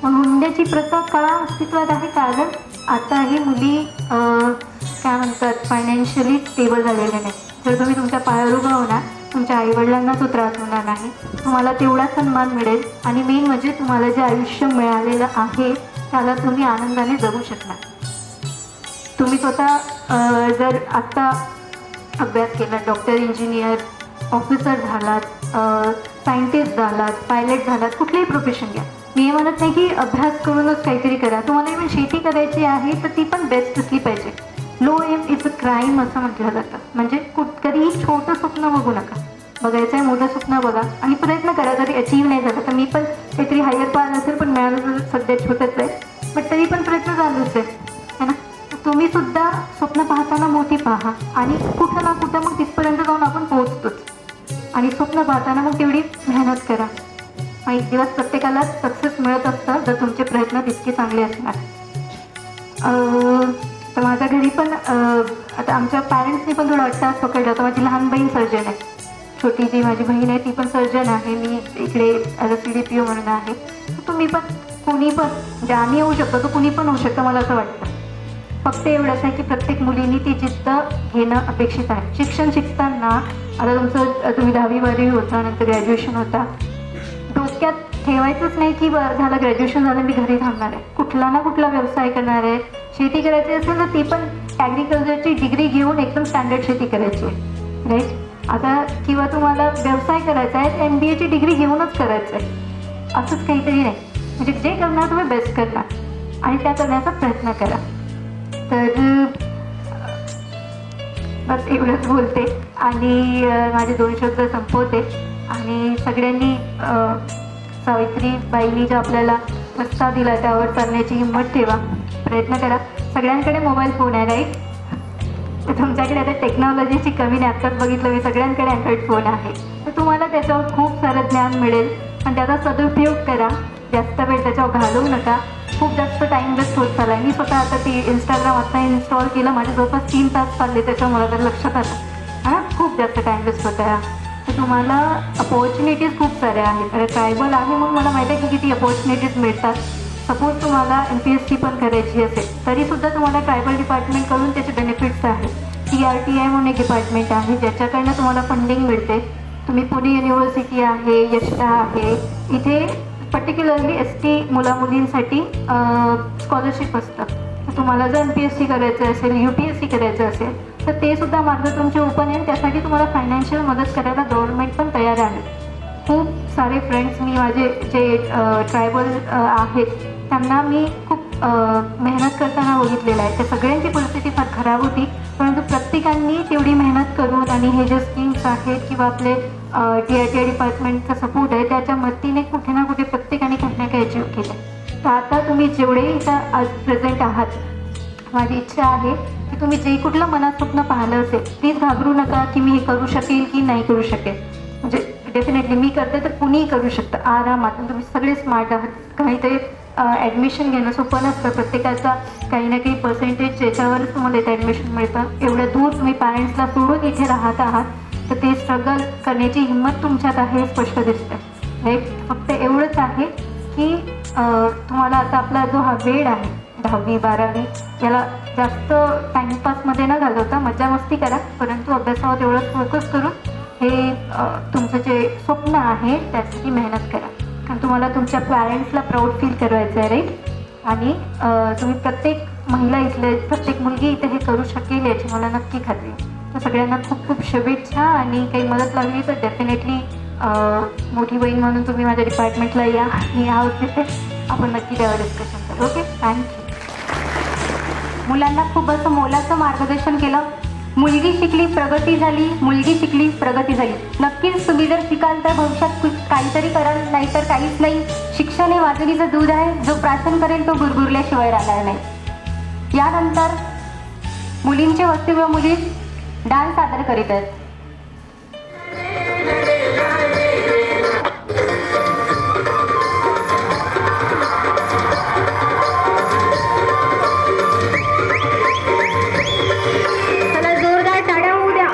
मग हुंड्याची प्रथा का अस्तित्वात आहे? कारण आताही मुली काय म्हणतात फायनान्शियली स्टेबल झालेल्या नाही. जर तुम्ही तुमच्या पायावर उभं होणार, तुमच्या आईवडिलांना तो त्रास होणार नाही, तुम्हाला तेवढा सन्मान मिळेल आणि मेन म्हणजे तुम्हाला जे आयुष्य मिळालेलं आहे त्याला तुम्ही आनंदाने जगू शकणार. तुम्ही स्वतः जर आत्ता अभ्यास केला, डॉक्टर, इंजिनियर, ऑफिसर झालात, सायंटिस्ट झालात, पायलट झालात, कुठलंही प्रोफेशन घ्या, मी हे म्हणत नाही की अभ्यास करूनच काहीतरी करा. तुम्हाला इव्हन शेती करायची आहे तर ती पण बेस्ट असली पाहिजे. Low aim is a crime असं म्हटलं जातं. म्हणजे कधीही छोटं स्वप्न बघू नका, बघायचं आहे मोठं स्वप्न बघा आणि प्रयत्न करा. जरी अचीव नाही झालं तर मी पण काहीतरी हायर पाहिलं असेल, पण मिळालं तर सध्या छोटंच आहे, बट तरी पण प्रयत्न चालूच आहे ना. तुम्ही सुद्धा स्वप्न पाहताना मोठी पहा आणि कुठं ना कुठं मग तिथपर्यंत जाऊन आपण पोहोचतोच. आणि स्वप्न पाहताना मग तेवढी मेहनत करा. एक दिवस प्रत्येकाला सक्सेस मिळत असतं जर तुमचे प्रयत्न तितके चांगले असणार. तर माझ्या घरी पण आता आमच्या पॅरेंट्सनी पण थोडं अट्टास पकडलं होतं. माझी लहान बहीण सर्जन आहे, छोटी जी माझी बहीण आहे ती पण सर्जन आहे, मी इकडे ॲज अ CDPO म्हणून आहे. तुम्ही पण कोणी पण म्हणजे आम्ही येऊ शकतो, तो कुणी पण होऊ शकतं मला असं वाटतं. फक्त एवढंच आहे की प्रत्येक मुलींनी ती जिद्द घेणं अपेक्षित आहे. शिक्षण शिकताना आता तुम्ही 10वी 12वी होता, नंतर ग्रॅज्युएशन होता, डोक्यात ठेवायचंच नाही की झालं ग्रॅज्युएशन झालं मी घरी थांबणार आहे, कुठला ना कुठला व्यवसाय करणार आहे. शेती करायची असेल तर ती पण ॲग्रिकल्चरची डिग्री घेऊन एकदम स्टँडर्ड शेती करायची आहे, राईट. आता किंवा तुम्हाला व्यवसाय करायचा आहे MBAची डिग्री घेऊनच करायचं आहे, असंच काहीतरी नाही. म्हणजे जे करणार तुम्ही बेस्ट करणार आणि त्या करण्याचा प्रयत्न करा. तर बस एवढंच बोलते आणि माझे 2 शब्द संपवते. आणि सगळ्यांनी सावित्रीबाईंनी जो आपल्याला रस्ता दिला त्यावर चालण्याची हिंमत ठेवा, प्रयत्न करा. सगळ्यांकडे मोबाईल फोन आहे, राईट. तर तुमच्याकडे आता टेक्नॉलॉजीची कमी नाही. आत्ताच बघितलं मी सगळ्यांकडे अँड्रॉइड फोन आहे, तर तुम्हाला त्याच्यावर खूप सारं ज्ञान मिळेल. पण त्याचा सदुपयोग करा, जास्त वेळ त्याच्यावर घालवू नका. खूप जास्त टाईम वेस्ट होत चालला आहे. मी स्वतः आता ती इंस्टाग्राम आत्ता इन्स्टॉल केलं, माझे जवळपास 3 तास चालले त्याच्यावर, मला तर लक्षात आलं हां खूप जास्त टाईम वेस्ट होत आहे. तर तुम्हाला अपॉर्च्युनिटीज खूप साऱ्या आहेत. अरे ट्रायबल आहे म्हणून मला माहिती आहे की किती अपॉर्च्युनिटीज मिळतात. सपोज तुम्हाला MPSC पण करायची असेल तरीसुद्धा तुम्हाला ट्रायबल डिपार्टमेंटकडून त्याचे बेनिफिट्स आहेत. TRTI म्हणून एक डिपार्टमेंट आहे ज्याच्याकडनं तुम्हाला फंडिंग मिळते. तुम्ही पुणे युनिव्हर्सिटी आहे, यशटा आहे, इथे पर्टिक्युलरली ST मुलामुलींसाठी स्कॉलरशिप असतं. तर तुम्हाला जर MPSC करायचं असेल, UPSC करायचं असेल तर ते सुद्धा मार्ग तुमचे ओपन आहे. त्यासाठी तुम्हाला फायनान्शियल मदत करायला गव्हर्नमेंट पण तयार आहे. खूप सारे फ्रेंड्स मी माझे जे ट्रायबल आहेत त्यांना मी खूप मेहनत करताना बघितलेलं आहे. त्या सगळ्यांची परिस्थिती फार खराब होती, परंतु प्रत्येकांनी तेवढी मेहनत करून आणि हे जे स्कीम्स आहेत किंवा आपले TRTI डिपार्टमेंटचा सपोर्ट आहे त्याच्या मदतीने कुठे ना कुठे प्रत्येकाने काही ना काही अचीव केलं. तर आता तुम्ही जेवढे इथं आज प्रेझेंट आहात, माझी इच्छा आहे की तुम्ही जे कुठलं मनात स्वप्न पाहिलं असेल प्लीज घाबरू नका की मी हे करू शकेल की नाही करू शकेल. म्हणजे डेफिनेटली मी करते तर कुणीही करू शकतं आरामात. तुम्ही सगळे स्मार्ट आहात. काहीतरी ॲडमिशन घेणं सोपं नसतं. प्रत्येकाचा काही ना काही पर्सेंटेज ज्याच्यावरच तुम्हाला इथं ॲडमिशन मिळतं. एवढ्या दूर तुम्ही पॅरेंट्सला सोडून इथे राहत आहात तर ते स्ट्रगल करण्याची हिंमत तुमच्यात आहे हे स्पष्ट दिसतं, राईट. फक्त एवढंच आहे की तुम्हाला आता आपला जो हा वेळ आहे 10वी 12वी याला जास्त टाईमपासमध्ये न घालवता मजा मस्ती करा, परंतु अभ्यासावर तेवढंच फोकस करून हे तुमचं जे स्वप्न आहे त्यासाठी मेहनत करा. कारण तुम्हाला तुमच्या पॅरेंट्सला प्राऊड फील करायचं आहे, राईट. आणि तुम्ही प्रत्येक महिला इथले प्रत्येक मुलगी इथे हे करू शकेल याची मला नक्की खात्री आहे. तर सगळ्यांना खूप खूप शुभेच्छा. आणि काही मदत लागली तर डेफिनेटली मोठी बहीण म्हणून तुम्ही माझ्या डिपार्टमेंटला या. मी आहोत तिथे, आपण नक्की त्यावर डिस्कशन करू. Okay, thank you. मुलांना खूप असं मोलाचं मार्गदर्शन केलं. मुलगी शिकली प्रगती झाली, मुलगी शिकली प्रगती झाली. नक्कीच तुम्ही जर शिकाल तर भविष्यात काहीतरी कराल, नाहीतर काहीच नाही. शिक्षण हे वाघिणीचं दूध आहे, जो प्राशन करेल तो गुरगुरल्याशिवाय राहणार नाही. यानंतर मुलींचे वक्तव्य मुली डान्स सादर करीत आहेत. चला जोरदार टाळ्या होऊ द्या.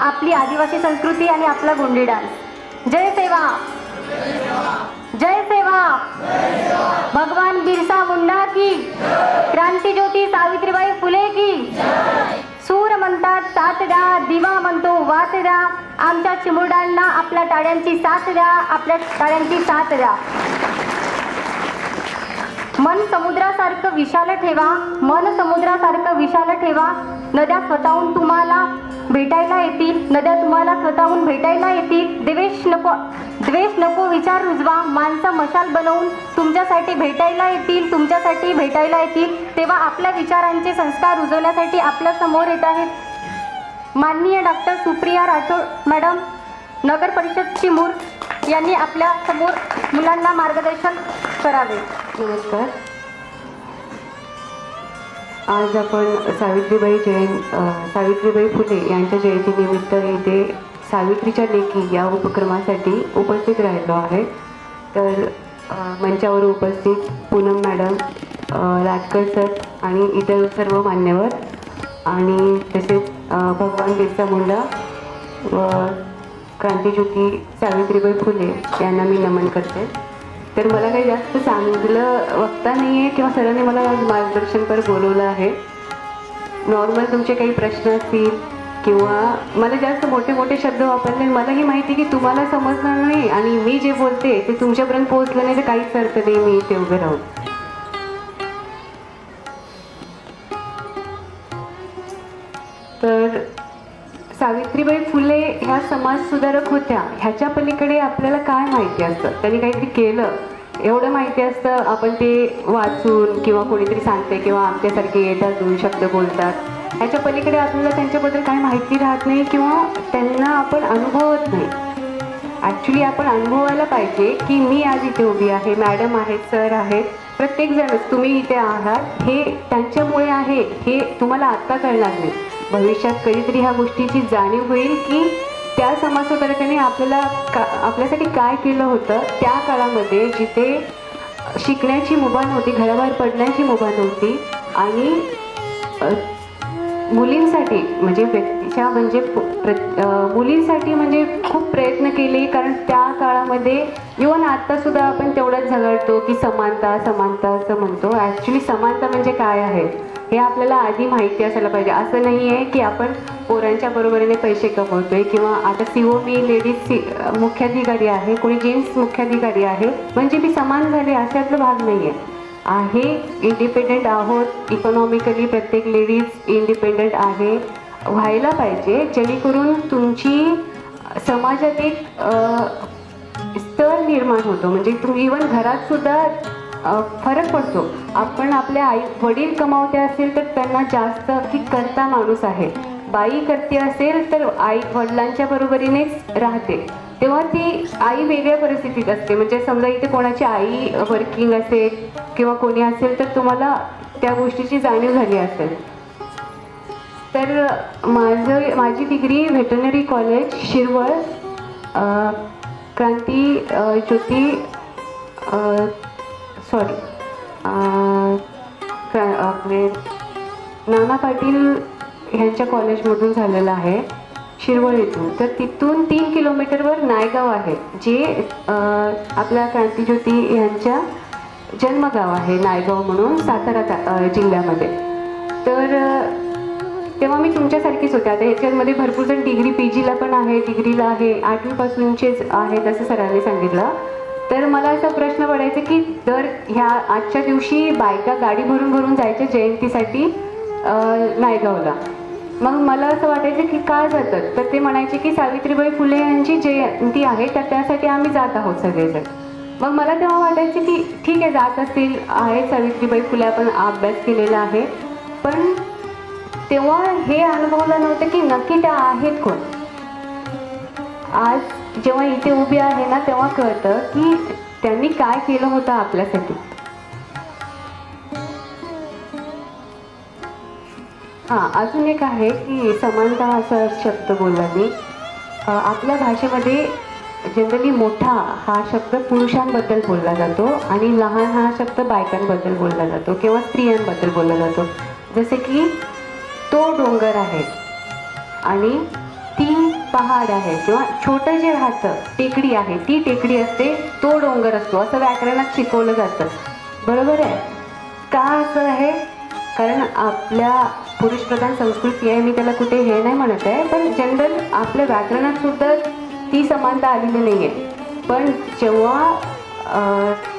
आपली आदिवासी संस्कृती आणि आपला गोंडी डान्स. जय सेवा, जय सेवा. भगवान बिरसा मुंडा की, क्रांतीज्योती सावित्रीबाई फुले की. सूर म्हणतात साथ द्या, दिवा म्हणतो वात द्या. आमच्या चिमुरड्यांना आपल्या टाळ्यांची साथ द्या, आपल्या टाळ्यांची साथ द्या. मन समुद्रासारखं विशाल ठेवा, मन समुद्रासारखं विशाल ठेवा. नद्या स्वतःहून तुम्हाला भेटायला येतील, नद्या तुम्हाला स्वतःहून भेटायला येतील. द्वेष नको विचार रुजवा. माणसं मशाल बनवून तुमच्यासाठी भेटायला येतील, तुमच्यासाठी भेटायला येतील. तेव्हा आपल्या विचारांचे संस्कार रुजवण्यासाठी आपल्या समोर येत आहेत माननीय डॉक्टर सुप्रिया राठोड मॅडम, नगर परिषद चिमूर यांनी आपल्या समोर मुलांना मार्गदर्शन करावे. नमस्कार. आज आपण सावित्रीबाई फुले यांच्या जयंतीनिमित्त येथे सावित्रीच्या लेकी या उपक्रमासाठी उपस्थित राहिलो आहे. तर मंचावर उपस्थित पूनम मॅडम, राजकर सर आणि इतर सर्व मान्यवर आणि तसेच भगवान बिरसा मुंडा व क्रांतीज्योती सावित्रीबाई फुले यांना मी नमन करते. तर मला काही जास्त चांगलं वक्ता नाही आहे किंवा सरांनी मला मार्गदर्शनपर बोलवलं आहे. नॉर्मल तुमचे काही प्रश्न असतील किंवा मला जास्त मोठे मोठे शब्द वापरले, मलाही माहिती की तुम्हाला समजणार नाही आणि मी जे बोलते ते तुमच्यापर्यंत पोहोचलं नाही तर काहीच अर्थ नाही मी इथे उभे राहून. तर सावित्रीबाई फुले ह्या समाजसुधारक होत्या, ह्याच्या पलीकडे आपल्याला काय माहिती असतं? त्यांनी काहीतरी केलं एवढं माहिती असतं, आपण ते वाचून किंवा कोणीतरी सांगते किंवा आमच्यासारखे येतात दोन शब्द बोलतात. ह्याच्या पलीकडे आपल्याला त्यांच्याबद्दल काय माहिती राहत नाही किंवा त्यांना आपण अनुभवत नाही. ॲक्च्युली आपण अनुभवायला पाहिजे की मी आज इथे उभी आहे, मॅडम आहेत, सर आहेत, प्रत्येकजणच तुम्ही इथे आहात हे त्यांच्यामुळे आहे हे तुम्हाला आत्ता कळणार नाही. भविष्यात कधीतरी ह्या गोष्टीची जाणीव होईल की त्या समाजसुधारकांनी आपल्यासाठी काय केलं होतं. त्या काळामध्ये जिथे शिकण्याची मुभा नव्हती, घराबाहेर पडण्याची मुभा नव्हती आणि मुलींसाठी म्हणजे व्यक्तीच्या म्हणजे मुलींसाठी म्हणजे खूप प्रयत्न केले. कारण त्या काळामध्ये इव्हन आत्तासुद्धा आपण तेवढंच झगडतो की समानता समानता असं म्हणतो. ॲक्च्युली समानता म्हणजे काय आहे हे आपल्याला आधी माहिती असायला पाहिजे. असं नाही आहे की आपण पोरांच्या बरोबरीने पैसे कमवतोय किंवा आता CO मी लेडीज मुख्याधिकारी आहे, कोणी जेंट्स मुख्याधिकारी आहे म्हणजे मी समान झाले अशातला भाग नाही आहे. इंडिपेंडेंट आहोत, इकॉनॉमिकली प्रत्येक लेडीज इंडिपेंडेंट आहे, व्हायला पाहिजे जेणेकरून तुमची समाजात एक स्तर निर्माण होतो. म्हणजे तुम्ही इव्हन घरात सुद्धा फरक पडतो. आपण आपल्या आई वडील कमावते असेल तर त्यांना जास्त की करता माणूस आहे, बाई करते असेल तर आई वडिलांच्या बरोबरीनेच राहते, तेव्हा ती आई वेगळ्या परिस्थितीत असते. म्हणजे समजा इथे कोणाची आई वर्किंग असेल किंवा कोणी असेल तर तुम्हाला त्या गोष्टीची जाणीव झाली असेल. तर माझी डिग्री व्हेटरनरी कॉलेज शिरवळ, आपले नाना पाटील ह्यांच्या कॉलेजमधून झालेलं आहे शिरवळ इथून. तर तिथून 3 किलोमीटरवर नायगाव आहे जे आपल्या क्रांतीज्योती यांच्या जन्मगाव आहे, नायगाव म्हणून सातारा जिल्ह्यामध्ये. तर तेव्हा मी तुमच्यासारखीच होते. आता याच्यामध्ये भरपूर जण डिग्री PGला पण आहे, डिग्रीला आहे, 8वीपासूनचेच आहेत असं सरांनी सांगितलं. तर मला असा प्रश्न पडायचा की दर ह्या आजच्या दिवशी बायका गाडी भरून भरून जायच्या जयंतीसाठी नायगावला. मग मला असं वाटायचं की का जातात, तर ते म्हणायचे की सावित्रीबाई फुले यांची जयंती आहे तर त्यासाठी आम्ही जात आहोत सगळेजण. मग मला तेव्हा वाटायचं की ठीक आहे, जात असतील, आहे सावित्रीबाई फुले, आपण अभ्यास केलेला आहे. पण तेव्हा हे अनुभवलं नव्हतं की नक्की त्या आहेत कोण. आज जेव्हा इथे उभी आहे ना तेव्हा कळतं की त्यांनी काय केलं होतं आपल्यासाठी. हां, अजून एक आहे की समानता असा शब्द बोलला मी. आपल्या भाषेमध्ये जनरली मोठा हा शब्द पुरुषांबद्दल बोलला जातो आणि लहान हा शब्द बायकांबद्दल बोलला जातो किंवा स्त्रियांबद्दल बोलला जातो. जसे की तो डोंगर आहे आणि ती पहाड आहे किंवा छोटं जे राहतं टेकडी आहे, ती टेकडी असते, तो डोंगर असतो, असं व्याकरणात शिकवलं जातं. बरोबर आहे का? असं आहे कारण आपल्या पुरुषप्रधान संस्कृती आहे, मी त्याला कुठे हे नाही म्हणत आहे, पण जनरल आपल्या व्याकरणात सुद्धा ती समानता आलेली नाही आहे. पण जेव्हा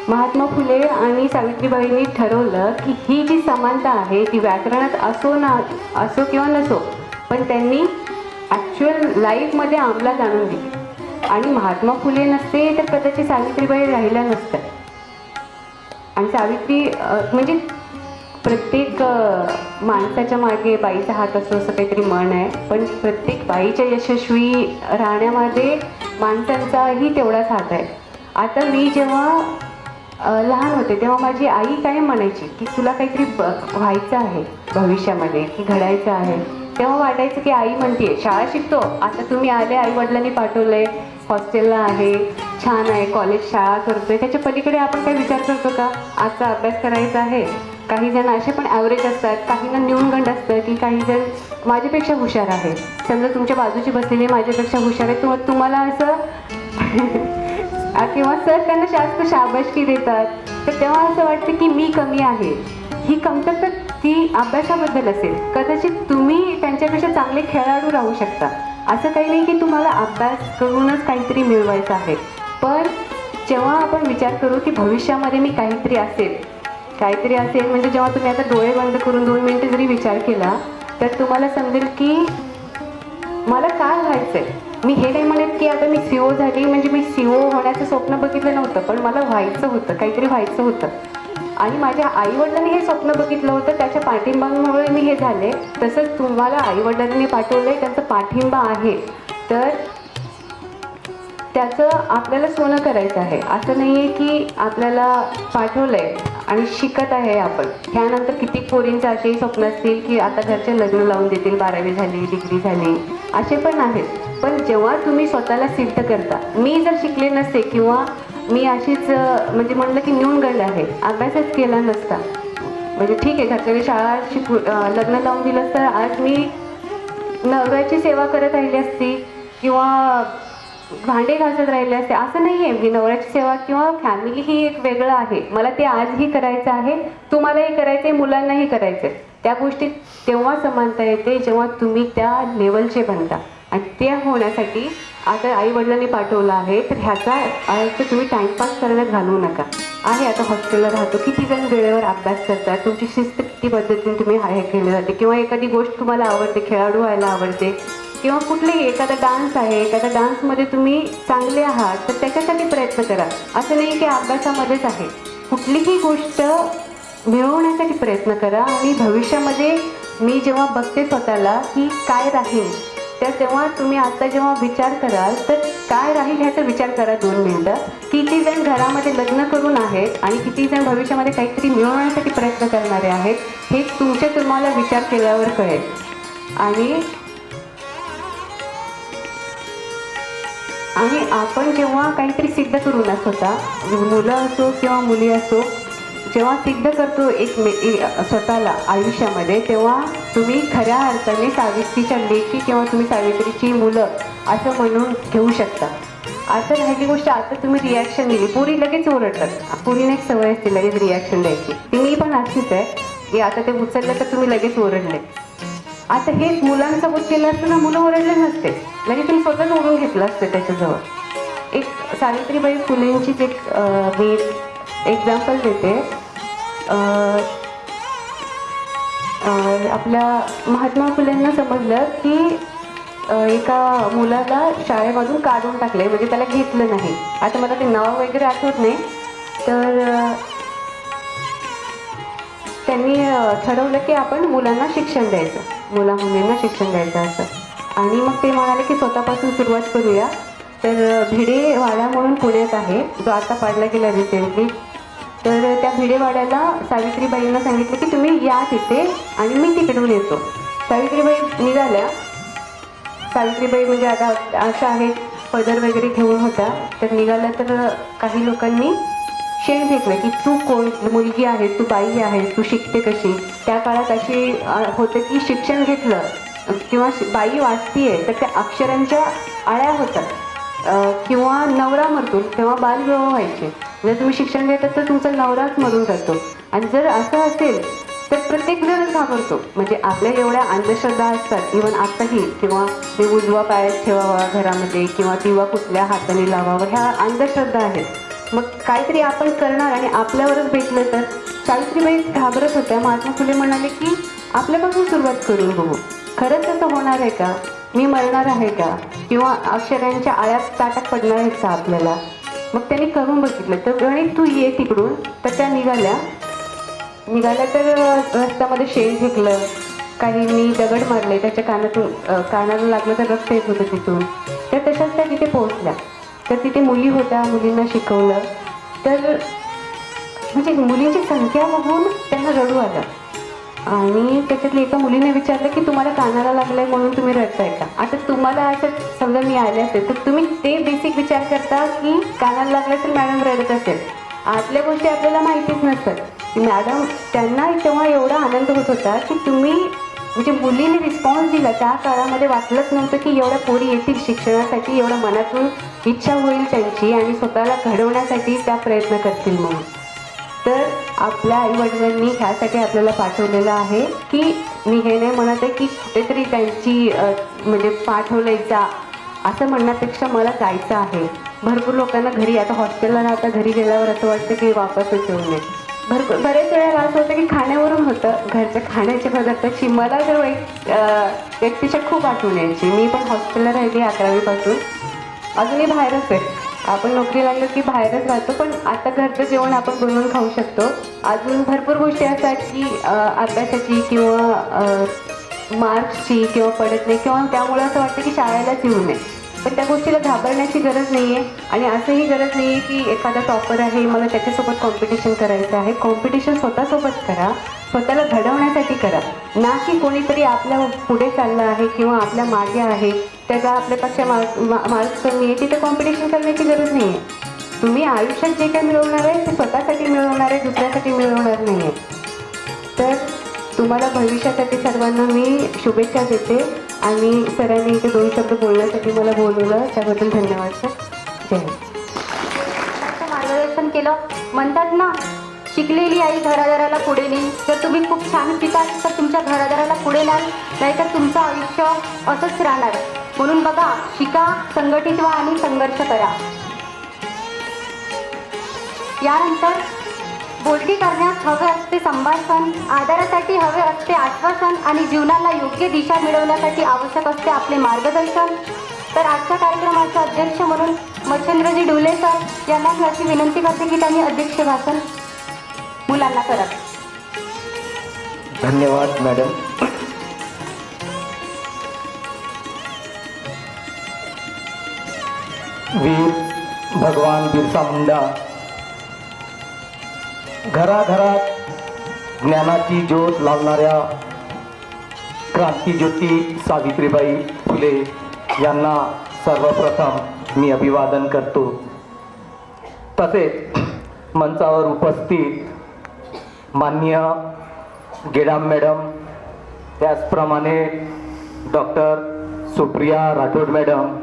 महात्मा फुले आणि सावित्रीबाईंनी ठरवलं की ही जी समानता आहे ती व्याकरणात असो किंवा नसो, पण त्यांनी ॲक्च्युअल लाईफमध्ये अंमलात आणून दिली. आणि महात्मा फुले नसते तर कदाचित सावित्रीबाई राहिल्या नसत्या. आणि सावित्री म्हणजे प्रत्येक माणसाच्या मागे बाईचा हात असतो असं काहीतरी म्हण आहे, पण प्रत्येक बाईच्या यशस्वी राहण्यामध्ये माणसांचाही तेवढाच हात आहे. आता मी जेव्हा लहान होते तेव्हा माझी आई काय म्हणायची की तुला काहीतरी व्हायचं आहे भविष्यामध्ये की घडायचं आहे. तेव्हा वाटायचं की आई म्हणते शाळा शिकतो, आता तुम्ही आले, आई वडिलांनी पाठवलंय, हॉस्टेलला आहे, छान आहे, कॉलेज शाळा करतोय, त्याच्या पलीकडे आपण काय विचार करतो का आजचा अभ्यास करायचा आहे. काही जण असे पण ॲव्हरेज असतात, काहींना न्यूनगंड असतं की काही जण माझ्यापेक्षा हुशार आहे. समजा तुमच्या बाजूची बसलेली माझ्यापेक्षा हुशार आहे, तुम्हाला असं किंवा सर त्यांना जास्त शाबासकी देतात, तर तेव्हा असं वाटतं की मी कमी आहे. ही कमतरता ती अभ्यासाबद्दल असेल, कदाचित तुम्ही त्यांच्यापेक्षा चांगले खेळाडू राहू शकता. असं काही नाही की तुम्हाला अभ्यास करूनच काहीतरी मिळवायचं आहे. पण जेव्हा आपण विचार करू की भविष्यामध्ये मी काहीतरी असेल म्हणजे जेव्हा तुम्ही आता डोळे बंद करून 2 मिनिटं जरी विचार केला तर तुम्हाला समजेल की मला काय व्हायचं आहे. मी हे नाही म्हणत की आता मी CEO झाली म्हणजे मी CEO होण्याचं स्वप्न बघितलं नव्हतं, पण मला व्हायचं होतं, काहीतरी व्हायचं होतं. आणि माझ्या आईवडिलांनी हे स्वप्न बघितलं होतं, त्याच्या पाठिंबामुळे मी हे झाले. तसंच तुम्हाला आईवडिलांनी पाठवलं आहे, त्यांचा पाठिंबा आहे, तर त्याचं आपल्याला सोनं करायचं आहे. असं नाही आहे की आपल्याला पाठवलं आहे आणि शिकत आहे आपण. ह्यानंतर किती पोरींचे असेही स्वप्न असतील की आता घरचे लग्न लावून देतील, 12वी झाली, डिग्री झाली, असे पण आहेत. पण जेव्हा तुम्ही स्वतःला सिद्ध करता, मी जर शिकले नसते किंवा मी अशीच म्हणजे म्हणलं की न्यूनगंड आहे, अभ्यासच केला नसता, म्हणजे ठीक आहे घरच्याने शाळा लग्न लावून दिलं तर आज मी नवऱ्याची सेवा करत राहिली असती किंवा भांडे घासत राहिले असते. असं नाही आहे, मी नवऱ्याची सेवा किंवा फॅमिली ही एक वेगळं आहे, मला ते आजही करायचं आहे, तुम्हालाही करायचं आहे, मुलांनाही करायचं आहे. त्या गोष्टीत तेव्हा समानता येते जेव्हा तुम्ही त्या लेवलचे बनता. आणि ते होण्यासाठी आता आई वडिलांनी पाठवलं आहे, तर ह्याचा अर्थ तुम्ही टाईमपास करण्यात घालवू नका. आहे आता हॉस्टेलला राहतो, किती जण वेळेवर अभ्यास करतात, तुमची शिस्त किती पद्धतीने तुम्ही हे केले जाते, किंवा एखादी गोष्ट तुम्हाला आवडते, खेळाडू व्हायला आवडते, किंवा कुठलेही एखादा डान्स आहे, एखाद्या डान्समध्ये तुम्ही चांगले आहात तर त्याच्यासाठी प्रयत्न करा. असं नाही की अभ्यासामध्येच आहे, कुठलीही गोष्ट मिळवण्यासाठी प्रयत्न करा. आणि भविष्यामध्ये मी जेव्हा बघते स्वतःला की काय राहील, तर तेव्हा तुम्ही आता जेव्हा विचार कराल तर काय राहील ह्याचा विचार करा 2 मिनिटं. किती जण घरामध्ये लग्न करून आहेत आणि किती जण भविष्यामध्ये काहीतरी मिळवण्यासाठी प्रयत्न करणारे आहेत, हे तुम्हाला विचार केल्यावर कळेल. आणि आपण जेव्हा काहीतरी सिद्ध करू ना स्वतः, मुलं असो किंवा मुली असो, जेव्हा सिद्ध करतो स्वतःला आयुष्यामध्ये, तेव्हा तुम्ही खऱ्या अर्थाने सावित्रीच्या लेकी किंवा तुम्ही सावित्रीची मुलं असं म्हणून घेऊ शकता. आता राहिली गोष्ट, आता तुम्ही रिॲक्शन दिली, पोरी लगेच ओरडतात. पोरीने एक सवय असते लगेच रिॲक्शन द्यायची, ती मी पण अशीच आहे. की आता ते उचललं तर तुम्ही लगेच ओरडले. आता हेच मुलांसोबत केलं असतं ना, मुलं ओरडले नसते, लगेच तुम्ही स्वतःच ओढून घेतलं असतं त्याच्याजवळ. एक सावित्रीबाई फुलेंचीच एक मी एक्झाम्पल देते. आपल्या महात्मा फुलेंना समजलं की एका मुलाला शाळेमधून काढून टाकले, म्हणजे त्याला घेतलं नाही. आता मला ते नाव वगैरे आठवत नाही. तर त्यांनी ठरवलं की आपण मुलांना शिक्षण द्यायचं, मुलींना शिक्षण द्यायचं असं. आणि मग ते म्हणाले की स्वतःपासून सुरुवात करूया. तर भिडेवाडा म्हणून पुण्यात आहे, जो आता पाडला गेला रिसेंटली. तर त्या भिडेवाड्याला सावित्रीबाईंना सांगितलं की तुम्ही या तिथे आणि मी तिकडून येतो. सावित्रीबाई निघाल्या. सावित्रीबाई म्हणजे आता अशा आहेत, पदर वगैरे घेऊन होत्या. तर निघाल्या तर काही लोकांनी शेण फेकलं की तू कोण मुलगी आहे, तू बाई आहे, तू शिकते कशी. त्या काळात अशी होतं की शिक्षण घेतलं किंवा बाई वाचतीये तर त्या अक्षरांच्या आळ्या होतात, किंवा नवरा मरतो तेव्हा बालविवाह व्हायचे. जर तुम्ही शिक्षण घेतात तर तुमचा नवराच मरून जातो. आणि जर असं असेल तर प्रत्येक जणच घाबरतो. म्हणजे आपल्या एवढ्या अंधश्रद्धा असतात इव्हन आत्ताही, किंवा मी उजवा पायात ठेवावा घरामध्ये, किंवा दिवा कुठल्या हाताने लावावा, ह्या अंधश्रद्धा आहेत. मग काहीतरी आपण करणार आणि आपल्यावरच भेटलं तर. सावित्रीबाई घाबरत होत्या. महात्मा फुले म्हणाले की आपल्यापासून सुरुवात करून बघू, खरंच असं होणार आहे का, मी मरणार आहे का, किंवा अक्षरांच्या आळ्यात ताटात पडणार आहेत का आपल्याला. मग त्यांनी करून बघितलं. तर गणित तू ये तिकडून. तर त्या निघाल्या तर रस्त्यामध्ये शेण फेकलं, काहींनी दगड मारले, त्याच्या कानाला लागलं तर रक्त येत होतं तिथून. तर तशाच त्या तिथे पोहोचल्या. तर तिथे मुली होत्या, मुलींना शिकवलं. तर म्हणजे मुलींची संख्या बघून त्यांना रडू आलं. आणि त्याच्यातली एका मुलीने विचारलं की तुम्हाला कानाला लागलंय म्हणून तुम्ही रडताय का. आता तुम्हाला असं समजा मी आले असेल तर तुम्ही ते बेसिक विचार करता की कानाला लागलं तर मॅडम रडत असेल. आतल्या गोष्टी आपल्याला माहितीच नसतात की मॅडम, त्यांना तेव्हा एवढा आनंद होत होता की तुम्ही म्हणजे मुलीने रिस्पॉन्स दिला. त्या काळामध्ये वाटलंच नव्हतं की एवढ्या पोरी येतील शिक्षणासाठी, एवढ्या मनातून इच्छा होईल त्यांची आणि स्वतःला घडवण्यासाठी त्या प्रयत्न करतील म्हणून. तर आपल्या आईवडिलांनी ह्यासाठी आपल्याला पाठवलेलं आहे की मी हे नाही म्हणत आहे की कुठेतरी त्यांची म्हणजे पाठवलंय जा असं म्हणण्यापेक्षा मला जायचं आहे. भरपूर लोकांना घरी, आता हॉस्टेलला राहता, घरी गेल्यावर असं वाटतं की वापसच येऊ नये. बरेच वेळेला असं होतं की खाण्यावरून होतं, घरच्या खाण्याच्या पदार्थाची मला तर व्यक्तीच्या खूप आठवण यायची. मी पण हॉस्टेलला राहिली 11वीपासून, अजूनही बाहेरच आहे. आपण नोकरी लागलो की बाहेरच राहतो, पण आता घरचं जेवण आपण बनवून खाऊ शकतो. अजून भरपूर गोष्टी असतात की अभ्यासाची किंवा मार्क्सची किंवा पडत नाही, किंवा त्यामुळे असं वाटतं की शाळेलाच येऊ नये. पण त्या गोष्टीला घाबरण्याची गरज नाही आहे. आणि असंही गरज नाही आहे की एखादा टॉपर आहे मला त्याच्यासोबत कॉम्पिटिशन करायचं आहे. कॉम्पिटिशन स्वतःसोबत करा, स्वतःला घडवण्यासाठी करा, ना की कोणीतरी आपल्या पुढे चाललं आहे किंवा आपल्या मागे आहे त्याचा आपल्यापेक्षा मार्क्स कमी आहे, तिथे कॉम्पिटिशन करण्याची गरज नाही आहे. तुम्ही आयुष्यात जे काही मिळवणार आहे ते स्वतःसाठी मिळवणार आहे, दुसऱ्यासाठी मिळवणार नाही आहे. तर तुम्हाला भविष्यासाठी सर्वांना मी शुभेच्छा देते. आणि सरांनी इथे 2 शब्द बोलण्यासाठी मला बोलवलं त्याबद्दल धन्यवाद सर. जय हिंद. मार्गदर्शन केलं. म्हणतात ना, शिकलेली आई घरादाराला पुढे नेईल. जर तुम्ही खूप छान शिकाल तर तुमच्या घरादाराला पुढे न्याल, नाहीतर तुमचं आयुष्य असंच राहणार. म्हणून बघा, शिका, संघटित व्हा आणि संघर्ष करा. यानंतर बोलणी करण्यास हवे असते संभाषण, आधारासाठी हवे असते आश्वासन आणि जीवनाला योग्य दिशा मिळवण्यासाठी आवश्यक असते आपले मार्गदर्शन. तर आजच्या कार्यक्रमाचे अध्यक्ष म्हणून मच्छिंद्रजी डुले सर यांना मी अशी विनंती करते की त्यांनी अध्यक्ष भाषण मुलांना करत. धन्यवाद मॅडम. वीर भगवान बिरसा मुंडा घराघरात ज्ञानाची ज्योत लावणाऱ्या क्रांतिज्योती सावित्रीबाई फुले यांना सर्वप्रथम मी अभिवादन करतो. तसेच मंचावर उपस्थित माननीय गेडाम मॅडम, त्याचप्रमाणे डॉक्टर सुप्रिया राठोड मॅडम,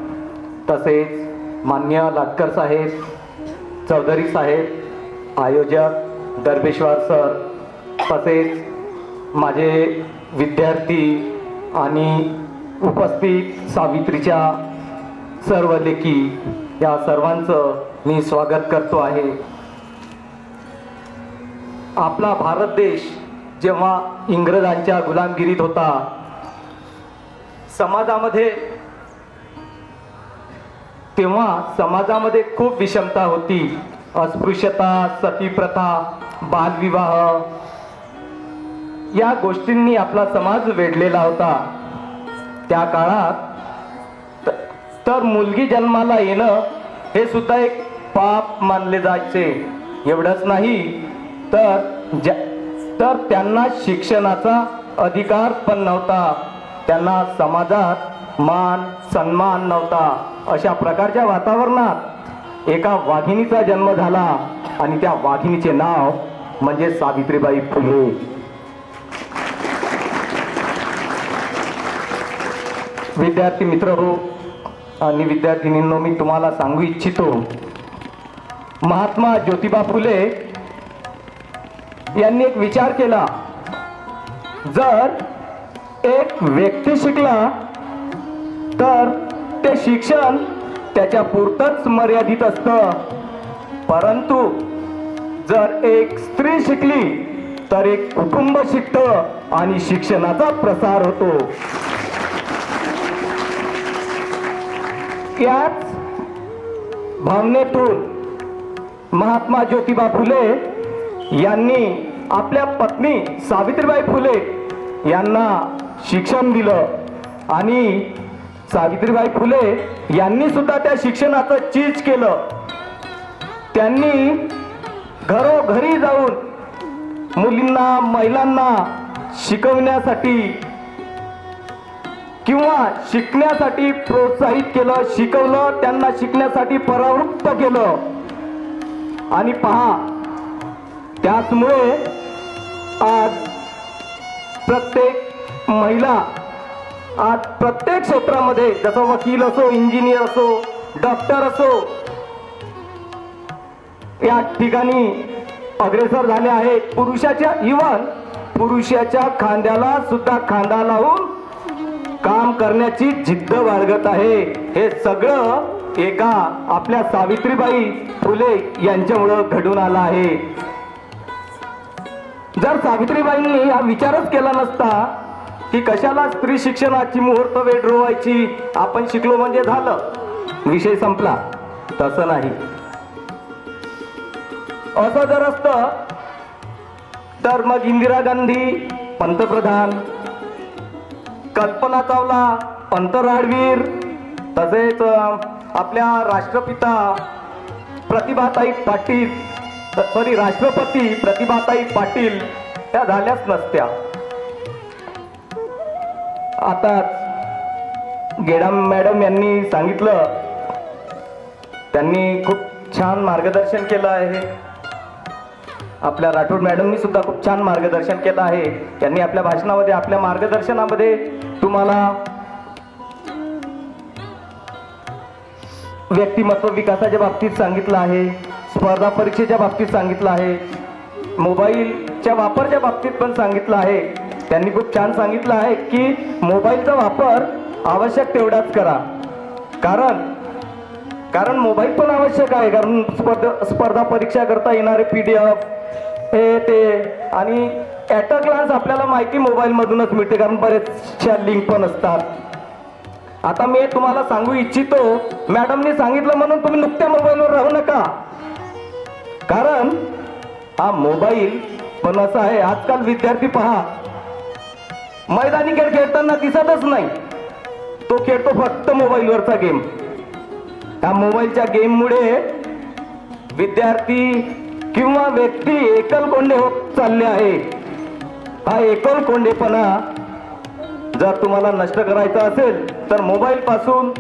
तसेच माननीय लाटकर साहेब, चौधरी साहेब, आयोजक दरबेश्वर सर, तसेच माझे विद्यार्थी आणि उपस्थित सावित्रीच्या सर्व लेकी या सर्वांचं मी स्वागत करतो आहे. आपला भारत देश जेव्हा इंग्रजांच्या गुलामगिरीत होता, समाजामध्ये खूप विषमता होती. अस्पृश्यता, सतीप्रथा, बालविवाह या गोष्टींनी आपला समाज वेढलेला होता. त्या काळात तर मुलगी जन्माला येणं हे सुद्धा एक पाप मानले जायचे. एवढंच नाही तर त्यांना शिक्षणाचा अधिकार पण नव्हता. त्यांना समाजात मान सन्मान नव्हता. अशा प्रकारच्या वातावरणात एका वाघिणीचा जन्म झाला आणि त्या वाघिणीचे नाव म्हणजे सावित्रीबाई फुले. विद्यार्थी मित्र हो आणि विद्यार्थिनींनो, मी तुम्हाला सांगू इच्छितो, महात्मा ज्योतिबा फुले यांनी एक विचार केला. जर एक व्यक्ती शिकला तर ते शिक्षण त्याच्या पुरतच मर्यादित असतं, परंतु जर एक स्त्री शिकली तर एक कुटुंब शिकतं आणि शिक्षणाचा प्रसार होतो. याच भावनेतून महात्मा ज्योतिबा फुले यांनी आपल्या पत्नी सावित्रीबाई फुले यांना शिक्षण दिलं आणि सावित्रीबाई फुले यांनी सुद्धा त्या शिक्षणाचं चीज केलं. त्यांनी घरोघरी जाऊन मुलींना, महिलांना शिकवण्यासाठी किंवा शिकण्यासाठी प्रोत्साहित केलं, शिकवलं, त्यांना शिकण्यासाठी परावृत्त केलं. आणि पहा, त्याचमुळे आज प्रत्येक महिला आज प्रत्येक क्षेत्रामध्ये, जसं वकील असो, इंजिनियर असो, डॉक्टर असो, या ठिकाणी अग्रेसर झाले आहेत. पुरुषाच्या खांद्याला सुद्धा खांदा लावून काम करण्याची जिद्द बाळगत आहे. हे सगळं एका आपल्या सावित्रीबाई फुले यांच्यामुळं घडून आलं आहे. जर सावित्रीबाईंनी हा विचारच केला नसता की कशाला स्त्री शिक्षणाची मुहूर्त वेळ रोवायची, आपण शिकलो म्हणजे झालं, विषय संपला, तसं नाही. असं जर असतं तर मग इंदिरा गांधी पंतप्रधान, कल्पना चावला अंतराळवीर, तसेच आपल्या राष्ट्रपती प्रतिभाताई पाटील त्या झाल्याच नसत्या. आता गेडाम मॅडम यांनी सांगितलं, त्यांनी खूप छान मार्गदर्शन केलं आहे. आपल्या राठोड मॅडमनी सुद्धा खूप छान मार्गदर्शन केलं आहे. त्यांनी आपल्या भाषणामध्ये, आपल्या मार्गदर्शनामध्ये तुम्हाला व्यक्तिमत्व विकासाच्या बाबतीत सांगितलं आहे, स्पर्धा परीक्षेच्या बाबतीत सांगितलं आहे, मोबाईलच्या वापरच्या बाबतीत पण सांगितलं आहे. त्यांनी खूप छान सांगितलं आहे की मोबाईलचा वापर आवश्यक तेवढाच करा, कारण मोबाईल पण आवश्यक आहे. कारण स्पर्धा परीक्षा करता येणारे PDF हे ते आणि ॲट अ ग्लान्स आपल्याला माहिती मोबाईलमधूनच मिळते, कारण बरेचशा लिंक पण असतात. आता मी तुम्हाला सांगू इच्छितो, मॅडमनी सांगितलं म्हणून तुम्ही नुकत्या मोबाईलवर राहू नका, कारण हा मोबाईल पण असा आहे. आजकाल विद्यार्थी पहा, मैदानी खेळ खेळताना दिसतच नाही, तो खेळतो फक्त मोबाईलवरचा गेम. त्या मोबाईलच्या गेममुळे विद्यार्थी किंवा व्यक्ती एकलकोंडे होत चालले आहे. हा एकलकोंडेपणा जर तुम्हाला नष्ट करायचा असेल तर मोबाईल पासून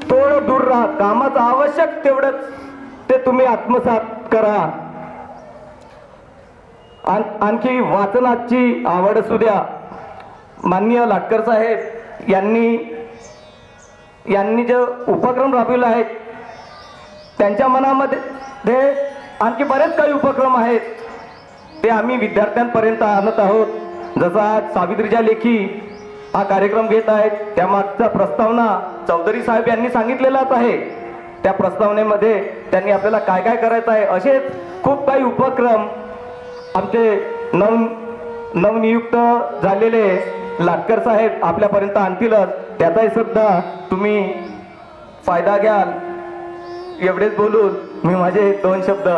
थोडं दूर राहा. कामाचं आवश्यक तेवढंच ते तुम्ही आत्मसात करा. आणखी वाचनाची आवड असू द्या. माननीय लाटकर साहेब यांनी जे उपक्रम राबविले आहेत, त्यांच्या मनामध्ये आणखी बरेच काही उपक्रम आहेत, ते आम्ही विद्यार्थ्यांपर्यंत आणत आहोत. जसा आज सावित्रीच्या लेखी हा कार्यक्रम घेत आहेत त्यामागचा प्रस्तावना चौधरी साहेब यांनी सांगितलेलाच आहे. त्या प्रस्तावनेमध्ये त्यांनी आपल्याला काय काय करायचं आहे असेच खूप काही उपक्रम आमचे नवनियुक्त झालेले लाटकर साहेब आपल्यापर्यंत आणतीलच. त्याचाही सुद्धा तुम्ही फायदा घ्याल. एवढेच बोलून मी माझे 2 शब्द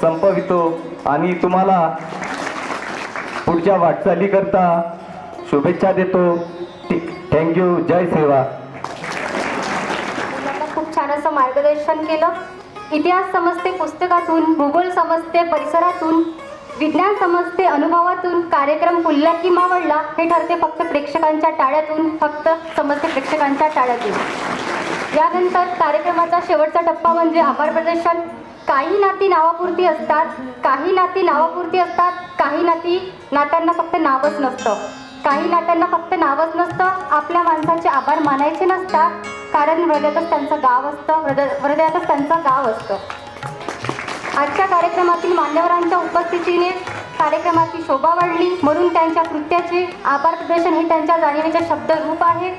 संपवितो आणि तुम्हाला पुढच्या वाटचालीकरता शुभेच्छा देतो. थँक्यू. जय सेवा. मुलांना खूप छान असं मार्गदर्शन केलं. इतिहास समजते पुस्तकातून, भूगोल समजते परिसरातून, विज्ञान समजते अनुभवातून, कार्यक्रम फुलला की मावळला हे ठरते फक्त प्रेक्षकांच्या टाळ्यातून, फक्त समजते प्रेक्षकांच्या टाळ्यातून. यानंतर कार्यक्रमाचा शेवटचा टप्पा म्हणजे आभार प्रदर्शन. काही नाती नावापुरती असतात, काही नाती नावापुरती असतात, काही नात्यांना फक्त नावच नसतं, काही नात्यांना फक्त नावच नसतं. आपल्या माणसाचे आभार मानायचे नसतात, कारण हृदयातच त्यांचं गाव असतं, हृदयातच त्यांचं गाव असतं. आजच्या कार्यक्रमातील मान्यवरांच्या उपस्थितीने कार्यक्रमाची शोभा वाढली, म्हणून त्यांच्या कृत्याचे आभार प्रदर्शन हे त्यांच्या जाणीवेचे शब्दरूप आहे.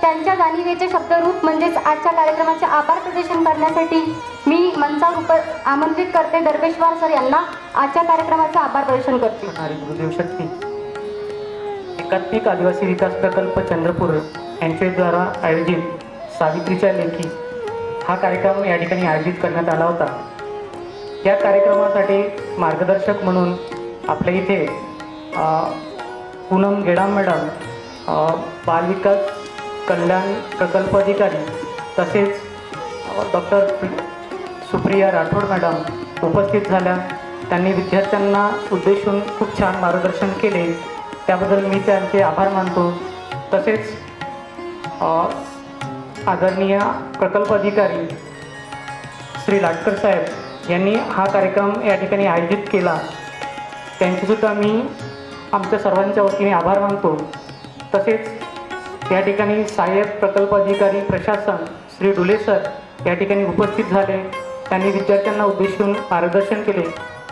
त्यांच्या जाणीवेचे शब्दरूप म्हणजेच आजच्या कार्यक्रमाचे आभार प्रदर्शन करण्यासाठी मी मंचावर आमंत्रित करते दर्वेश्वर सर यांना. आजच्या कार्यक्रमाचे आभार प्रदर्शन करते. गुरुदेव शक्ती एकात्मिक आदिवासी विकास प्रकल्प चंद्रपूर यांच्याद्वारा आयोजित सावित्रीच्या लेखी हा कार्यक्रम या ठिकाणी आयोजित करण्यात आला होता. या कार्यक्रमासाठी मार्गदर्शक म्हणून आपल्या इथे पूनम गेडाम मॅडम, बालविकास कल्याण प्रकल्प अधिकारी, तसेच डॉक्टर सुप्रिया राठोड मॅडम उपस्थित झाल्या. त्यांनी विद्यार्थ्यांना उद्देशून खूप छान मार्गदर्शन केले, त्याबद्दल मी त्यांचे आभार मानतो. तसेच आदरणीय प्रकल्प अधिकारी श्री लाटकर साहेब यांनी हा कार्यक्रम या ठिकाणी आयोजित केला, त्यांचेसुद्धा मी आमच्या सर्वांच्या वतीने आभार मानतो. तसेच या ठिकाणी सहाय्यक प्रकल्प अधिकारी प्रशासन श्री डुले सर या ठिकाणी उपस्थित झाले. त्यांनी विद्यार्थ्यांना उद्देशून मार्गदर्शन केले,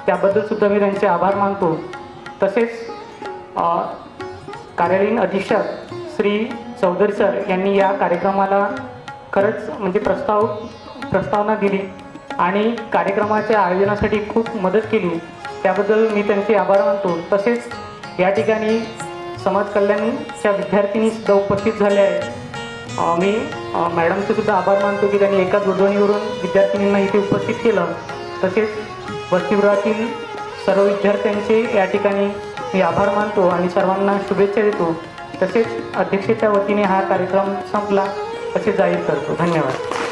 त्याबद्दलसुद्धा मी त्यांचे आभार मानतो. तसेच कार्यालयीन अधीक्षक श्री चौधरी सर यांनी या कार्यक्रमाला खरंच म्हणजे प्रस्तावना दिली आणि कार्यक्रमाच्या आयोजनासाठी खूप मदत केली, त्याबद्दल मी त्यांचे आभार मानतो. तसेच या ठिकाणी समाज कल्याणच्या विद्यार्थिनीसुद्धा उपस्थित झाल्या आहेत. मी मॅडमचे सुद्धा आभार मानतो की त्यांनी एका दूरध्वनीवरून विद्यार्थिनींना इथे उपस्थित केलं. तसेच वसतिगृहातील सर्व विद्यार्थ्यांचे या ठिकाणी मी आभार मानतो आणि सर्वांना शुभेच्छा देतो. तसेच अध्यक्षेच्या वतीने हा कार्यक्रम संपला असे जाहीर करतो. धन्यवाद.